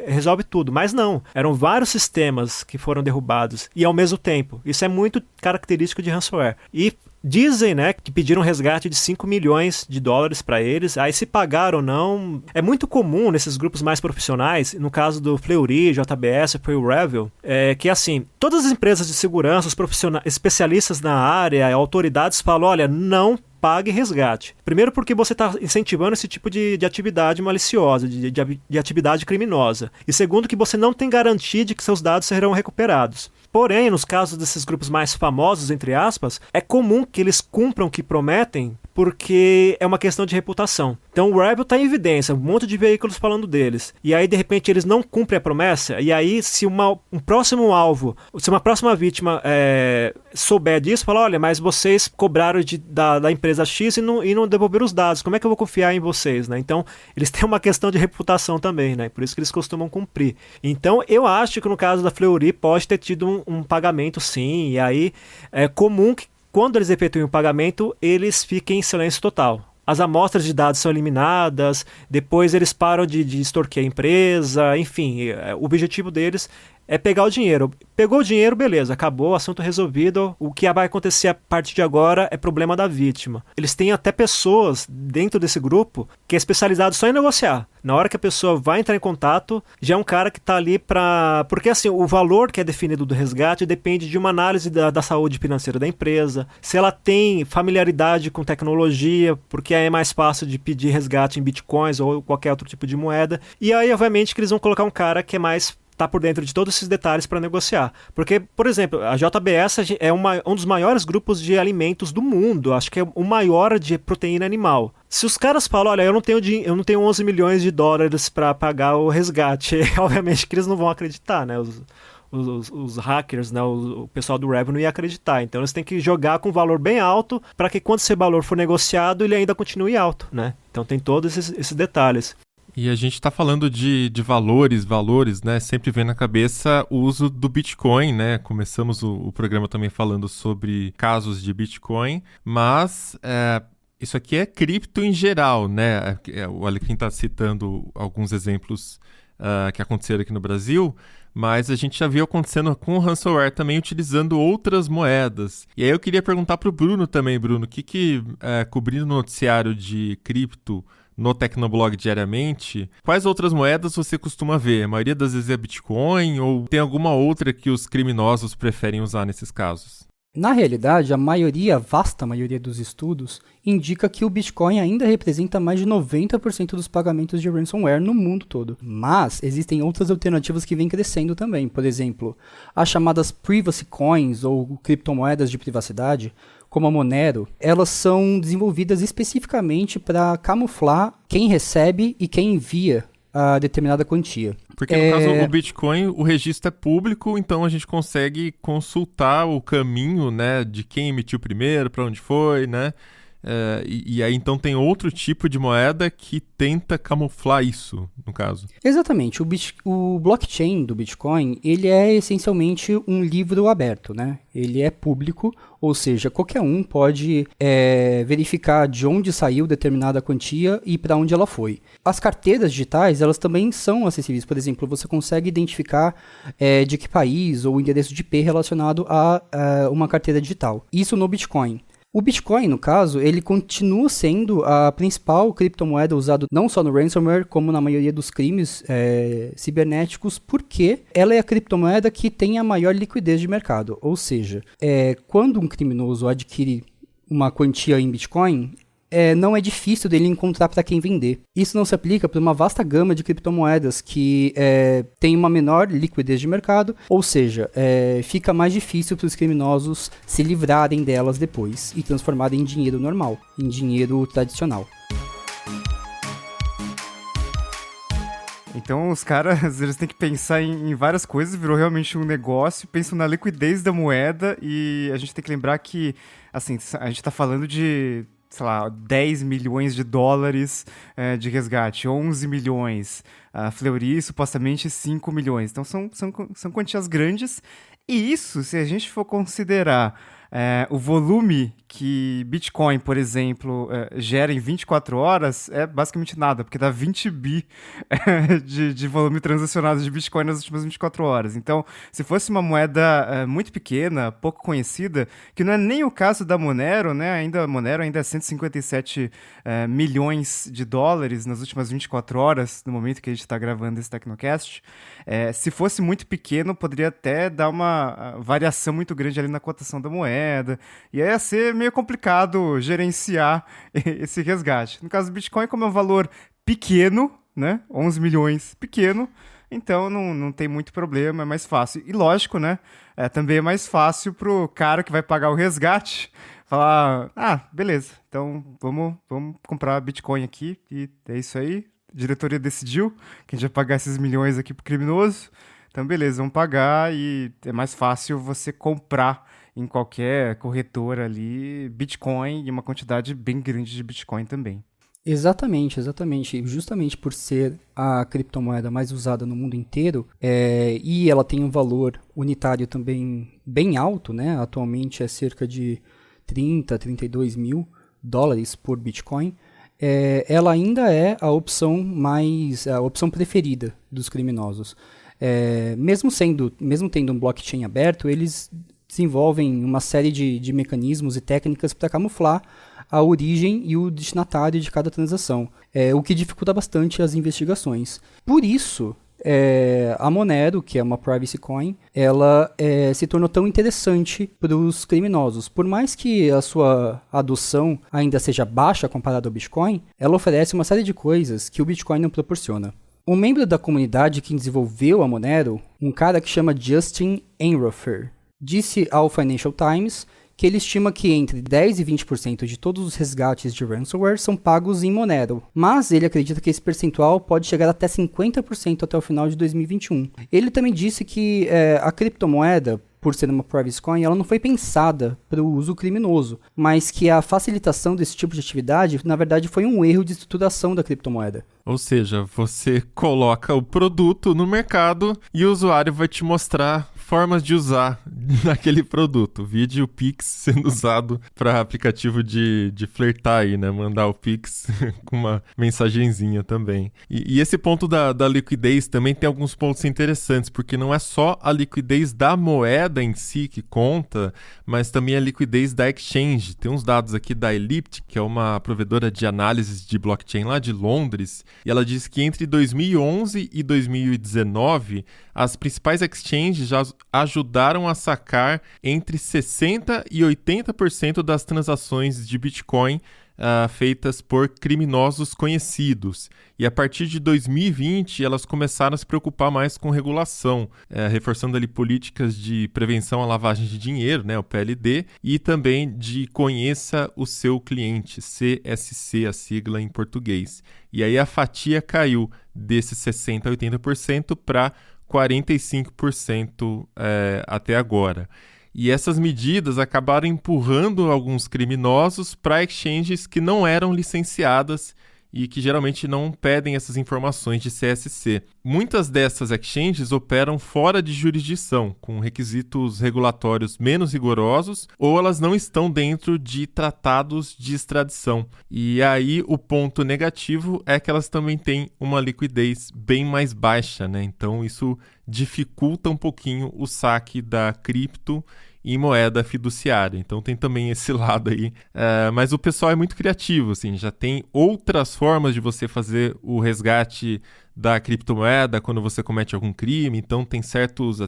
resolve tudo. Mas não, eram vários sistemas que foram derrubados e ao mesmo tempo. Isso é muito característico de ransomware. E dizem, né, que pediram um resgate de $5 milhões para eles. Aí se pagaram ou não... É muito comum nesses grupos mais profissionais, no caso do Fleury, JBS, foi o Revil, que assim, todas as empresas de segurança, os profissionais, especialistas na área, autoridades falam, olha, não pague resgate. Primeiro porque você está incentivando esse tipo de atividade maliciosa, de atividade criminosa. E segundo que você não tem garantia de que seus dados serão recuperados. Porém, nos casos desses grupos mais famosos, entre aspas, é comum que eles cumpram o que prometem porque é uma questão de reputação. Então o Rebel está em evidência, um monte de veículos falando deles. E aí, de repente, eles não cumprem a promessa. E aí, se um próximo alvo, se uma próxima vítima souber disso, fala, olha, mas vocês cobraram da empresa X e não devolveram os dados. Como é que eu vou confiar em vocês, né? Então, eles têm uma questão de reputação também, né? Por isso que eles costumam cumprir. Então, eu acho que no caso da Fleury pode ter tido um pagamento, sim. E aí, é comum que quando eles efetuem o pagamento, eles fiquem em silêncio total. As amostras de dados são eliminadas, depois eles param de extorquir a empresa, enfim, o objetivo deles é pegar o dinheiro. Pegou o dinheiro, beleza, acabou, assunto resolvido. O que vai acontecer a partir de agora é problema da vítima. Eles têm até pessoas dentro desse grupo que é especializado só em negociar. Na hora que a pessoa vai entrar em contato, já é um cara que está ali para... Porque assim, o valor que é definido do resgate depende de uma análise da saúde financeira da empresa, se ela tem familiaridade com tecnologia, porque aí é mais fácil de pedir resgate em bitcoins ou qualquer outro tipo de moeda. E aí, obviamente, que eles vão colocar um cara que é mais... tá por dentro de todos esses detalhes para negociar. Porque, por exemplo, a JBS é um dos maiores grupos de alimentos do mundo. Acho que é o maior de proteína animal. Se os caras falam, olha, eu não tenho 11 milhões de dólares para pagar o resgate, obviamente que eles não vão acreditar, né? Os hackers, né, o pessoal do Revil não ia acreditar. Então eles têm que jogar com um valor bem alto para que quando esse valor for negociado, ele ainda continue alto, né? Então tem todos esses detalhes. E a gente está falando de valores, né? Sempre vem na cabeça o uso do Bitcoin, né? Começamos o programa também falando sobre casos de Bitcoin, mas isso aqui é cripto em geral, né? O Alecrim está citando alguns exemplos que aconteceram aqui no Brasil, mas a gente já viu acontecendo com o ransomware também utilizando outras moedas. E aí eu queria perguntar para o Bruno também, Bruno, o que cobrindo o noticiário de cripto no Tecnoblog diariamente, quais outras moedas você costuma ver? A maioria das vezes é Bitcoin ou tem alguma outra que os criminosos preferem usar nesses casos? Na realidade, a vasta maioria dos estudos indica que o Bitcoin ainda representa mais de 90% dos pagamentos de ransomware no mundo todo. Mas existem outras alternativas que vêm crescendo também. Por exemplo, as chamadas privacy coins ou criptomoedas de privacidade, como a Monero, elas são desenvolvidas especificamente para camuflar quem recebe e quem envia a determinada quantia. Porque no caso do Bitcoin, o registro é público, então a gente consegue consultar o caminho, né, de quem emitiu primeiro, para onde foi, né? E aí então tem outro tipo de moeda que tenta camuflar isso, no caso. Exatamente. O blockchain do Bitcoin, ele é essencialmente um livro aberto, né? Ele é público, ou seja, qualquer um pode verificar de onde saiu determinada quantia e para onde ela foi. As carteiras digitais, elas também são acessíveis. Por exemplo, você consegue identificar de que país ou endereço de IP relacionado a uma carteira digital. Isso no Bitcoin. O Bitcoin, no caso, ele continua sendo a principal criptomoeda usada não só no ransomware, como na maioria dos crimes cibernéticos, porque ela é a criptomoeda que tem a maior liquidez de mercado. Ou seja, quando um criminoso adquire uma quantia em Bitcoin, não é difícil dele encontrar para quem vender. Isso não se aplica para uma vasta gama de criptomoedas que tem uma menor liquidez de mercado, ou seja, fica mais difícil para os criminosos se livrarem delas depois e transformarem em dinheiro normal, em dinheiro tradicional. Então os caras, eles têm que pensar em várias coisas, virou realmente um negócio, pensam na liquidez da moeda e a gente tem que lembrar que, assim, a gente tá falando de, sei lá, 10 milhões de dólares de resgate, 11 milhões, a Fleury supostamente 5 milhões, então são quantias grandes, e isso, se a gente for considerar o volume que Bitcoin, por exemplo, gera em 24 horas, é basicamente nada, porque dá 20 bi de volume transacionado de Bitcoin nas últimas 24 horas. Então, se fosse uma moeda muito pequena, pouco conhecida, que não é nem o caso da Monero, né? A Monero ainda é 157 milhões de dólares nas últimas 24 horas, no momento que a gente está gravando esse Tecnocast. Se fosse muito pequeno, poderia até dar uma variação muito grande ali na cotação da moeda, e aí ia ser meio complicado gerenciar esse resgate. No caso do Bitcoin, como é um valor pequeno, né, 11 milhões, pequeno, então não tem muito problema, é mais fácil. E lógico, né, também é mais fácil pro cara que vai pagar o resgate falar, beleza, então vamos comprar Bitcoin aqui, e é isso aí, a diretoria decidiu que a gente vai pagar esses milhões aqui pro criminoso, então beleza, vamos pagar, e é mais fácil você comprar em qualquer corretora ali Bitcoin e uma quantidade bem grande de Bitcoin também. Exatamente. Justamente por ser a criptomoeda mais usada no mundo inteiro, e ela tem um valor unitário também bem alto, né? Atualmente é cerca de 32 mil dólares por Bitcoin, ela ainda é a opção preferida dos criminosos. Mesmo tendo um blockchain aberto, eles desenvolvem uma série de mecanismos e técnicas para camuflar a origem e o destinatário de cada transação, o que dificulta bastante as investigações. Por isso, a Monero, que é uma privacy coin, ela se tornou tão interessante para os criminosos. Por mais que a sua adoção ainda seja baixa comparada ao Bitcoin, ela oferece uma série de coisas que o Bitcoin não proporciona. Um membro da comunidade que desenvolveu a Monero, um cara que chama Justin Enrofer, disse ao Financial Times que ele estima que entre 10% e 20% de todos os resgates de ransomware são pagos em Monero, mas ele acredita que esse percentual pode chegar até 50% até o final de 2021. Ele também disse que a criptomoeda, por ser uma privacy coin, ela não foi pensada para o uso criminoso, mas que a facilitação desse tipo de atividade, na verdade, foi um erro de estruturação da criptomoeda. Ou seja, você coloca o produto no mercado e o usuário vai te mostrar formas de usar aquele produto. Vídeo Pix sendo usado para aplicativo de flertar aí, né? Mandar o Pix com uma mensagenzinha também. E esse ponto da liquidez também tem alguns pontos interessantes, porque não é só a liquidez da moeda em si que conta, mas também a liquidez da exchange. Tem uns dados aqui da Elliptic, que é uma provedora de análise de blockchain lá de Londres, e ela diz que entre 2011 e 2019, as principais exchanges já ajudaram a sacar entre 60% e 80% das transações de Bitcoin feitas por criminosos conhecidos. E a partir de 2020, elas começaram a se preocupar mais com regulação, reforçando ali políticas de prevenção à lavagem de dinheiro, né, o PLD, e também de conheça o seu cliente, CSC, a sigla em português. E aí a fatia caiu desses 60% a 80% para 45% até agora. E essas medidas acabaram empurrando alguns criminosos para exchanges que não eram licenciadas e que geralmente não pedem essas informações de CSC. Muitas dessas exchanges operam fora de jurisdição, com requisitos regulatórios menos rigorosos, ou elas não estão dentro de tratados de extradição. E aí o ponto negativo é que elas também têm uma liquidez bem mais baixa, né? Então isso dificulta um pouquinho o saque da cripto em moeda fiduciária. Então tem também esse lado aí. Mas o pessoal é muito criativo, assim, já tem outras formas de você fazer o resgate da criptomoeda quando você comete algum crime. Então tem certos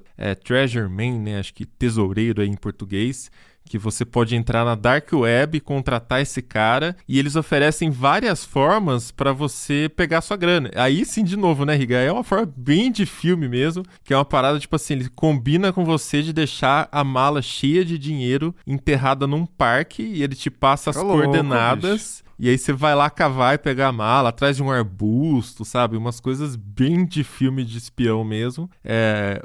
treasureman, né, acho que tesoureiro aí em português, que você pode entrar na Dark Web, contratar esse cara, e eles oferecem várias formas para você pegar sua grana. Aí sim, de novo, né, Riga? É uma forma bem de filme mesmo, que é uma parada, tipo assim, ele combina com você de deixar a mala cheia de dinheiro enterrada num parque, e ele te passa as coordenadas, e aí você vai lá cavar e pegar a mala, atrás de um arbusto, sabe? Umas coisas bem de filme de espião mesmo.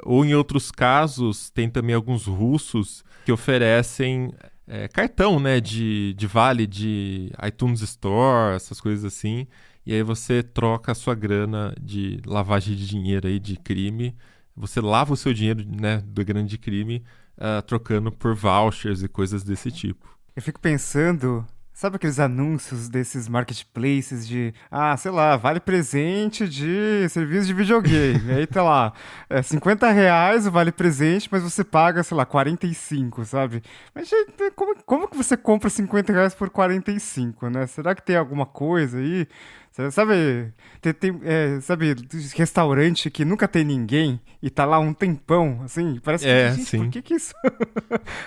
Ou em outros casos, tem também alguns russos que oferecem cartão, né, de vale de iTunes Store, essas coisas assim. E aí você troca a sua grana de lavagem de dinheiro aí, de crime. Você lava o seu dinheiro, né, do grande crime, trocando por vouchers e coisas desse tipo. Eu fico pensando... Sabe aqueles anúncios desses marketplaces de, sei lá, vale presente de serviço de videogame. Aí tá lá, R$50 o vale presente, mas você paga, sei lá, 45, sabe? Mas como que você compra R$50 por 45, né? Será que tem alguma coisa aí? Sabe, sabe, restaurante que nunca tem ninguém e tá lá um tempão, assim, parece que, gente, sim. Por que isso?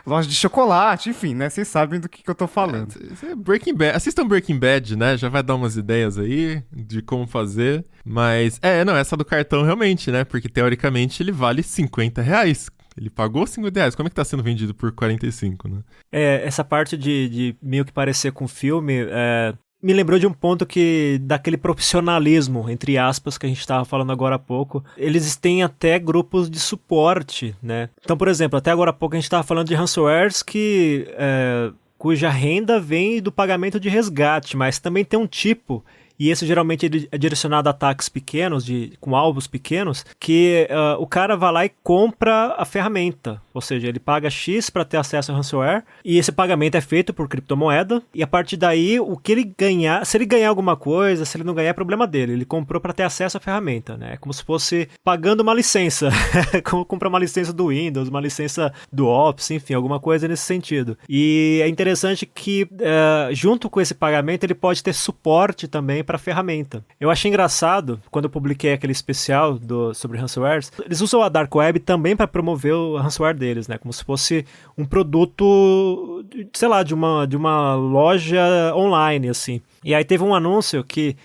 Loja de chocolate, enfim, né, vocês sabem do que eu tô falando. Breaking Bad, assistam Breaking Bad, né, já vai dar umas ideias aí de como fazer, mas, essa do cartão realmente, né, porque teoricamente ele vale R$50. Ele pagou R$50, como é que tá sendo vendido por 45, né? Essa parte de meio que parecer com filme, me lembrou de um ponto daquele profissionalismo, entre aspas, que a gente estava falando agora há pouco. Eles têm até grupos de suporte, né? Então, por exemplo, até agora há pouco a gente estava falando de ransomwares cuja renda vem do pagamento de resgate, mas também tem um tipo... E esse geralmente é direcionado a ataques pequenos, com alvos pequenos, que o cara vai lá e compra a ferramenta. Ou seja, ele paga X para ter acesso ao ransomware, e esse pagamento é feito por criptomoeda, e a partir daí, o que ele ganhar, se ele ganhar alguma coisa, se ele não ganhar, é problema dele. Ele comprou para ter acesso à ferramenta, né? É como se fosse pagando uma licença, como comprar uma licença do Windows, uma licença do Office, enfim, alguma coisa nesse sentido. E é interessante que, junto com esse pagamento, ele pode ter suporte também para a ferramenta. Eu achei engraçado, quando eu publiquei aquele especial sobre ransomwares, eles usam a Dark Web também para promover o ransomware deles, né? Como se fosse um produto, sei lá, de uma loja online, assim. E aí teve um anúncio que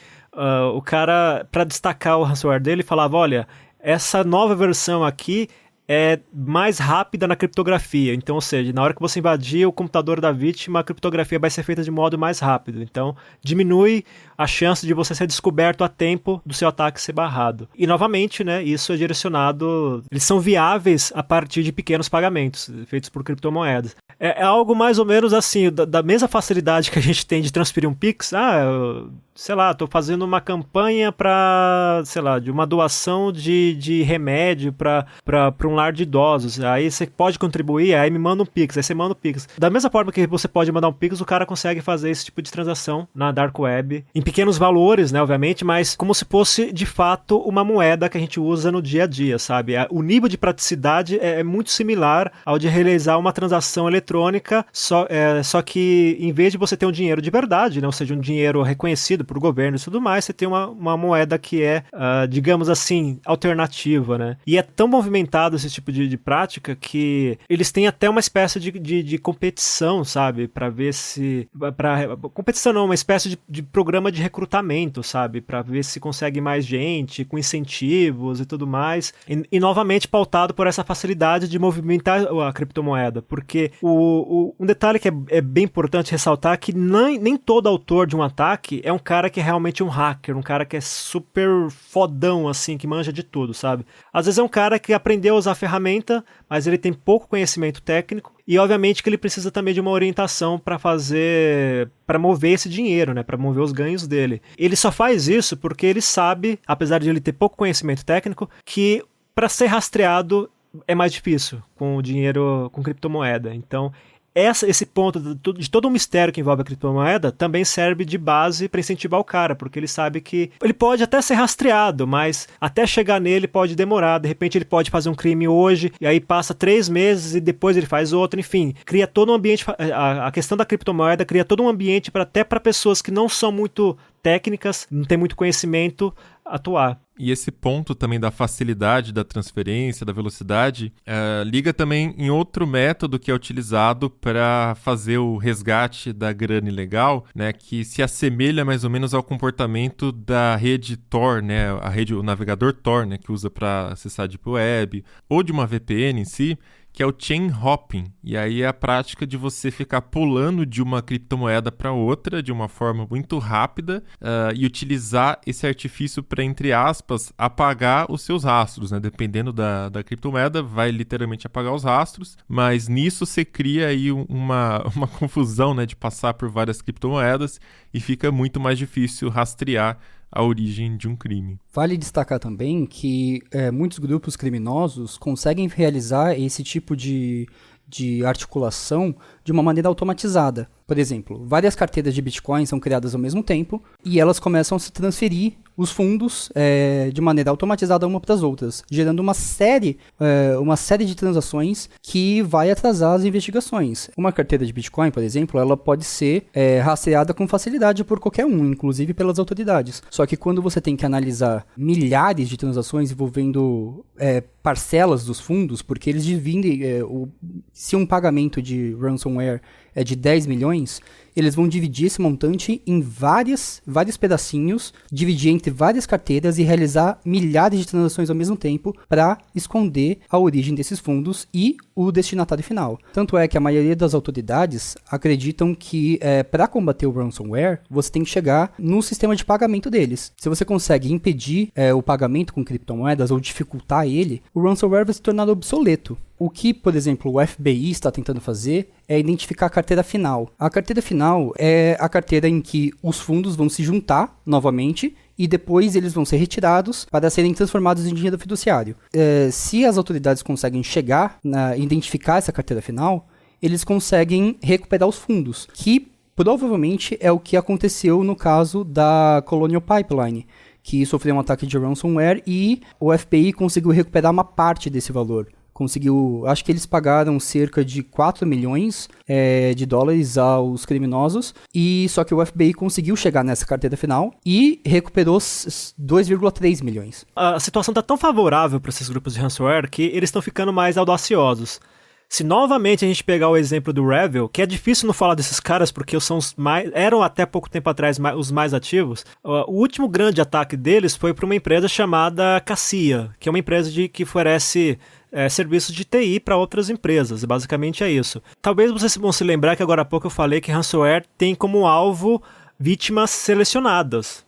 o cara, para destacar o ransomware dele, falava, olha, essa nova versão aqui é mais rápida na criptografia. Então, ou seja, na hora que você invadir o computador da vítima, a criptografia vai ser feita de modo mais rápido. Então, diminui a chance de você ser descoberto a tempo do seu ataque ser barrado. E, novamente, né, isso é direcionado... Eles são viáveis a partir de pequenos pagamentos, feitos por criptomoedas. É algo mais ou menos assim, da mesma facilidade que a gente tem de transferir um Pix. Sei lá, tô fazendo uma campanha para, sei lá, de uma doação de remédio para um lar de idosos. Aí você pode contribuir, aí me manda um Pix, aí você manda um Pix. Da mesma forma que você pode mandar um Pix, o cara consegue fazer esse tipo de transação na Dark Web, em pequenos valores, né, obviamente, mas como se fosse, de fato, uma moeda que a gente usa no dia a dia, sabe? O nível de praticidade é muito similar ao de realizar uma transação eletrônica eletrônica, só que em vez de você ter um dinheiro de verdade, né, ou seja, um dinheiro reconhecido por governo e tudo mais, você tem uma moeda que é, digamos assim, alternativa, né? E é tão movimentado esse tipo de prática que eles têm até uma espécie de competição, sabe? Para ver se... competição não, uma espécie de programa de recrutamento, sabe? Para ver se consegue mais gente, com incentivos e tudo mais. E novamente pautado por essa facilidade de movimentar a criptomoeda. Porque um detalhe que é bem importante ressaltar é que nem todo autor de um ataque é um cara que é realmente um hacker, um cara que é super fodão, assim, que manja de tudo, sabe? Às vezes é um cara que aprendeu a usar a ferramenta, mas ele tem pouco conhecimento técnico e, obviamente, que ele precisa também de uma orientação para mover esse dinheiro, né? Para mover os ganhos dele. Ele só faz isso porque ele sabe, apesar de ele ter pouco conhecimento técnico, que para ser rastreado é mais difícil com o dinheiro, com criptomoeda. Então, esse ponto de todo o mistério que envolve a criptomoeda também serve de base para incentivar o cara, porque ele sabe que ele pode até ser rastreado, mas até chegar nele pode demorar. De repente ele pode fazer um crime hoje, e aí passa 3 meses e depois ele faz outro, enfim. Cria todo um ambiente, a questão da criptomoeda cria todo um ambiente até para pessoas que não são muito técnicas, não têm muito conhecimento, atuar. E esse ponto também da facilidade da transferência, da velocidade, liga também em outro método que é utilizado para fazer o resgate da grana ilegal, né, que se assemelha mais ou menos ao comportamento da rede Tor, né, o navegador Tor, né, que usa para acessar a Deep Web, ou de uma VPN em si, que é o chain hopping. E aí é a prática de você ficar pulando de uma criptomoeda para outra de uma forma muito rápida e utilizar esse artifício para, entre aspas, apagar os seus rastros, né? Dependendo da criptomoeda, vai literalmente apagar os rastros, mas nisso você cria aí uma confusão, né, de passar por várias criptomoedas e fica muito mais difícil rastrear a origem de um crime. Vale destacar também que muitos grupos criminosos conseguem realizar esse tipo de articulação de uma maneira automatizada. Por exemplo, várias carteiras de Bitcoin são criadas ao mesmo tempo e elas começam a se transferir os fundos de maneira automatizada uma para as outras, gerando uma série de transações que vai atrasar as investigações. Uma carteira de Bitcoin, por exemplo, ela pode ser rastreada com facilidade por qualquer um, inclusive pelas autoridades. Só que quando você tem que analisar milhares de transações envolvendo parcelas dos fundos, porque eles dividem, se um pagamento de ransomware é de 10 milhões, eles vão dividir esse montante em vários pedacinhos, dividir entre várias carteiras e realizar milhares de transações ao mesmo tempo para esconder a origem desses fundos e o destinatário final. Tanto é que a maioria das autoridades acreditam que para combater o ransomware, você tem que chegar no sistema de pagamento deles. Se você consegue impedir o pagamento com criptomoedas ou dificultar ele, o ransomware vai se tornar obsoleto. O que, por exemplo, o FBI está tentando fazer é identificar a carteira final. A carteira final é a carteira em que os fundos vão se juntar novamente e depois eles vão ser retirados para serem transformados em dinheiro fiduciário. Se as autoridades conseguem identificar essa carteira final, eles conseguem recuperar os fundos, que provavelmente é o que aconteceu no caso da Colonial Pipeline, que sofreu um ataque de ransomware e o FBI conseguiu recuperar uma parte desse valor. Acho que eles pagaram cerca de 4 milhões de dólares aos criminosos, e só que o FBI conseguiu chegar nessa carteira final e recuperou 2,3 milhões. A situação está tão favorável para esses grupos de ransomware que eles estão ficando mais audaciosos. Se novamente a gente pegar o exemplo do Revil, que é difícil não falar desses caras porque eram até pouco tempo atrás os mais ativos, o último grande ataque deles foi para uma empresa chamada Cassia, que é uma empresa que oferece serviços de TI para outras empresas, basicamente é isso. Talvez vocês vão se lembrar que agora há pouco eu falei que ransomware tem como alvo vítimas selecionadas.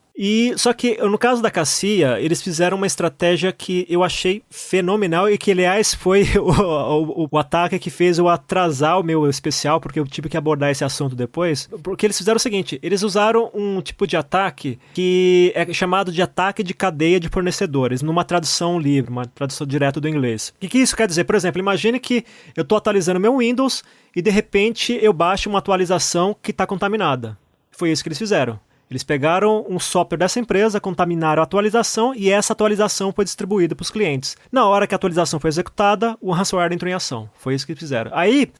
Só que no caso da Cassia, eles fizeram uma estratégia que eu achei fenomenal e que, aliás, foi o ataque que fez eu atrasar o meu especial, porque eu tive que abordar esse assunto depois. Porque eles fizeram o seguinte, eles usaram um tipo de ataque que é chamado de ataque de cadeia de fornecedores, numa tradução livre, uma tradução direta do inglês. O que isso quer dizer? Por exemplo, imagine que eu estou atualizando meu Windows e, de repente, eu baixo uma atualização que está contaminada. Foi isso que eles fizeram. Eles pegaram um software dessa empresa, contaminaram a atualização e essa atualização foi distribuída para os clientes. Na hora que a atualização foi executada, o ransomware entrou em ação. Foi isso que eles fizeram. Aí,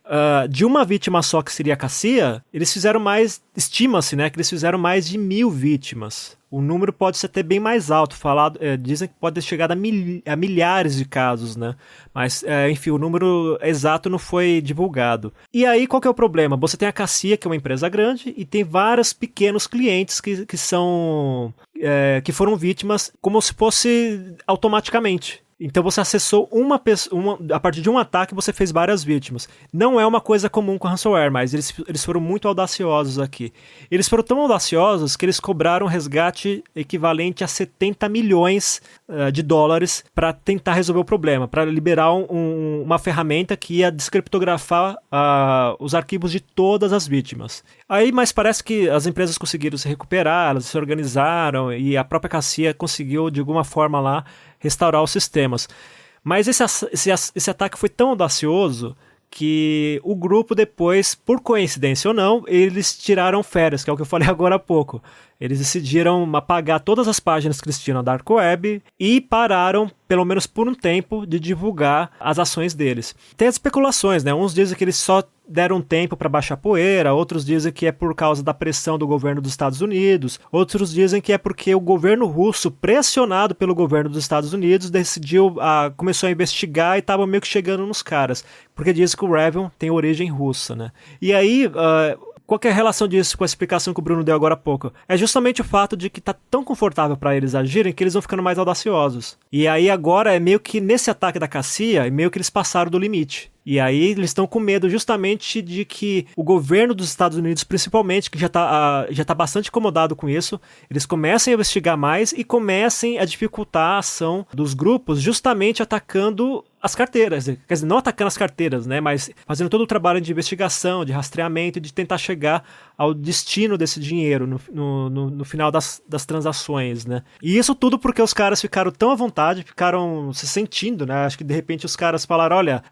de uma vítima só, que seria a Cassia, eles fizeram mais, estima-se, né, que eles fizeram mais de 1.000 vítimas. O número pode ser até bem mais alto, dizem que pode ter chegado a milhares de casos, né? Mas, enfim, o número exato não foi divulgado. E aí, qual que é o problema? Você tem a Cassia, que é uma empresa grande, e tem vários pequenos clientes que foram vítimas como se fosse automaticamente. Então você acessou a partir de um ataque você fez várias vítimas. Não é uma coisa comum com ransomware, mas eles foram muito audaciosos aqui. Eles foram tão audaciosos que eles cobraram um resgate equivalente a 70 milhões de dólares para tentar resolver o problema, para liberar uma ferramenta que ia descriptografar os arquivos de todas as vítimas. Aí, mas parece que as empresas conseguiram se recuperar, elas se organizaram e a própria Cassia conseguiu de alguma forma lá restaurar os sistemas. Mas esse ataque foi tão audacioso que o grupo depois, por coincidência ou não, eles tiraram férias, que é o que eu falei agora há pouco. Eles decidiram apagar todas as páginas que eles tinham na Dark Web e pararam, pelo menos por um tempo, de divulgar as ações deles. Tem as especulações, né? Uns dizem que eles só deram tempo para baixar poeira, outros dizem que é por causa da pressão do governo dos Estados Unidos, outros dizem que é porque o governo russo, pressionado pelo governo dos Estados Unidos, começou a investigar e estava meio que chegando nos caras, porque diz que o Raven tem origem russa, né? E aí, qual que é a relação disso com a explicação que o Bruno deu agora há pouco? É justamente o fato de que tá tão confortável para eles agirem que eles vão ficando mais audaciosos. E aí agora é meio que nesse ataque da Cassia, é meio que eles passaram do limite. E aí eles estão com medo justamente de que o governo dos Estados Unidos, principalmente, que já tá bastante incomodado com isso, eles comecem a investigar mais e comecem a dificultar a ação dos grupos justamente atacando as carteiras. Quer dizer, não atacando as carteiras, né, mas fazendo todo o trabalho de investigação, de rastreamento e de tentar chegar ao destino desse dinheiro no final das transações, né. E isso tudo porque os caras ficaram tão à vontade, ficaram se sentindo, né, acho que de repente os caras falaram, olha,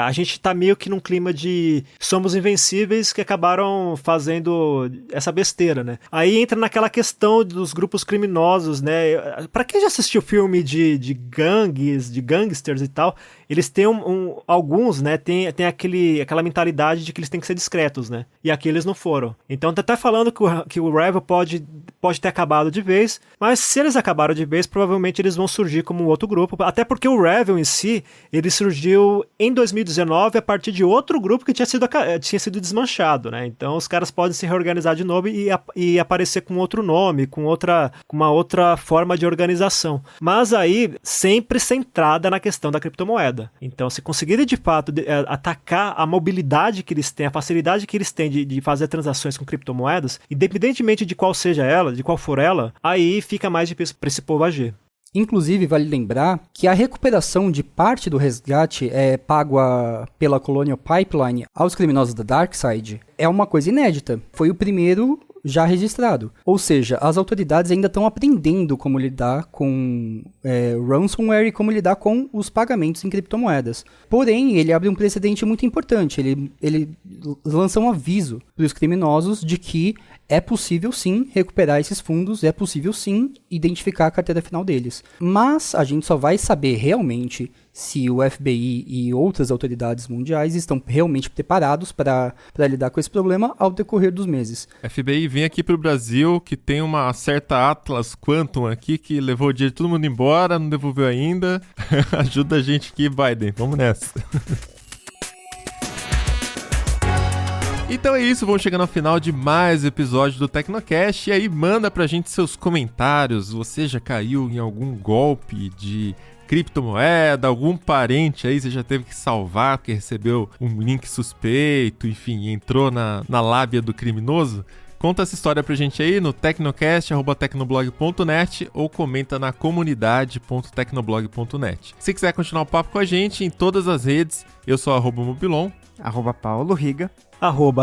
a gente tá meio que num clima de somos invencíveis, que acabaram fazendo essa besteira, né. Aí entra naquela questão dos grupos criminosos, né. Pra quem já assistiu filme de gangues, de gangsters e tal, eles têm alguns, né, tem aquela mentalidade de que eles têm que ser discretos, né, e aqui eles não foram. Então tá até falando que o Raven pode ter acabado de vez, mas se eles acabaram de vez, provavelmente eles vão surgir como um outro grupo, até porque o Raven em si, ele surgiu em 2019 a partir de outro grupo que tinha sido desmanchado, né, então os caras podem se reorganizar de novo e aparecer com outro nome, com uma outra forma de organização, mas aí sempre centrada na questão da criptomoeda. Então, se conseguirem de fato atacar a mobilidade que eles têm, a facilidade que eles têm de fazer transações com criptomoedas, independentemente de qual seja ela, de qual for ela, aí fica mais difícil para esse povo agir. Inclusive, vale lembrar que a recuperação de parte do resgate pago pela Colonial Pipeline aos criminosos da DarkSide é uma coisa inédita. Foi o primeiro já registrado. Ou seja, as autoridades ainda estão aprendendo como lidar com ransomware e como lidar com os pagamentos em criptomoedas. Porém, ele abre um precedente muito importante. Ele lança um aviso para os criminosos de que é possível sim recuperar esses fundos, é possível sim identificar a carteira final deles. Mas a gente só vai saber realmente se o FBI e outras autoridades mundiais estão realmente preparados para lidar com esse problema ao decorrer dos meses. FBI vem aqui para o Brasil, que tem uma certa Atlas Quantum aqui, que levou o dinheiro de todo mundo embora, não devolveu ainda. Ajuda a gente aqui, Biden. Vamos nessa. Então é isso, vamos chegando ao final de mais episódio do Tecnocast. E aí manda pra gente seus comentários. Você já caiu em algum golpe de criptomoeda? Algum parente aí você já teve que salvar porque recebeu um link suspeito, enfim, entrou na lábia do criminoso? Conta essa história pra gente aí no tecnocast@tecnoblog.net ou comenta na comunidade.tecnoblog.net. Se quiser continuar o papo com a gente em todas as redes, eu sou @mobilon, @Paulo Riga,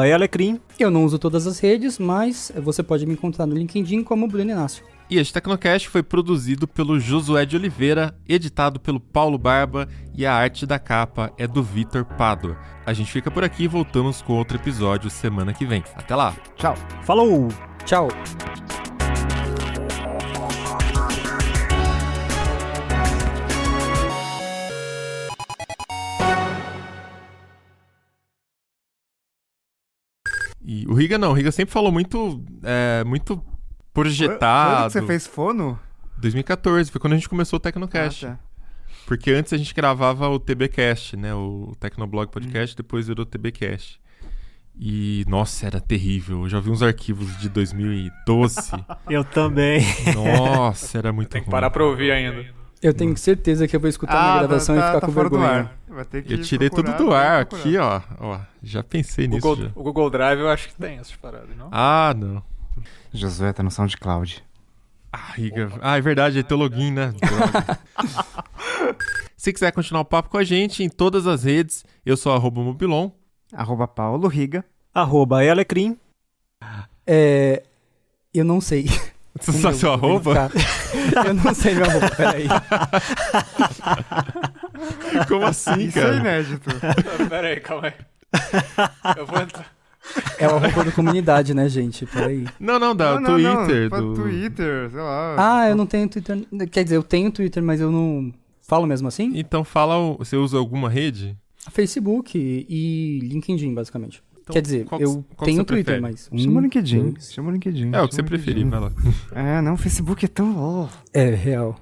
@Elecrim. Eu não uso todas as redes, mas você pode me encontrar no LinkedIn como Bruno Inácio. E este Tecnocast foi produzido pelo Josué de Oliveira, editado pelo Paulo Barba e a arte da capa é do Vitor Pádua. A gente fica por aqui e voltamos com outro episódio semana que vem. Até lá! Tchau! Falou! Tchau! Riga não, o Riga sempre falou muito Quando projetado. que você fez fono? 2014, foi quando a gente começou o Tecnocast. Ah, tá. Porque antes a gente gravava o TBcast, né? O Tecnoblog Podcast, depois virou o TBcast. E, nossa, era terrível. Eu já vi uns arquivos de 2012. Eu também. Nossa, era muito Tem que ruim. parar pra ouvir ainda. Eu tenho certeza que eu vou escutar na gravação e ficar com fora do vergonha. ar. Vai ter que Eu tirei tudo procurar, do ar procurar. aqui, ó. Já pensei nisso. Já. O Google Drive eu acho que tem essas paradas, não? Ah, não. Josué tá no SoundCloud. Ah, Riga. Ah, é verdade, é teu login, né? Droga. Se quiser continuar o papo com a gente em todas as redes, eu sou @mobilon. @Paulo Riga. @Elecrim. Eu não sei. Você sabe seu arroba? Eu não sei meu arroba, peraí. Como assim, Isso é cara? inédito. Pera aí, calma aí. Eu vou entrar. É o arroba da comunidade, né, gente? Peraí. Não, da Não, Twitter. pra do... Twitter, sei lá. Ah, eu não tenho Twitter. Quer dizer, eu tenho Twitter, mas eu não falo mesmo assim? Então fala, você usa alguma rede? Facebook e LinkedIn, basicamente. Então, Quer dizer, qual eu que tenho você Twitter, prefere? mas... Chama o LinkedIn. dois. Chama o LinkedIn. É o que você chama o preferir, LinkedIn. vai lá. É, não, o Facebook é tão... É, real.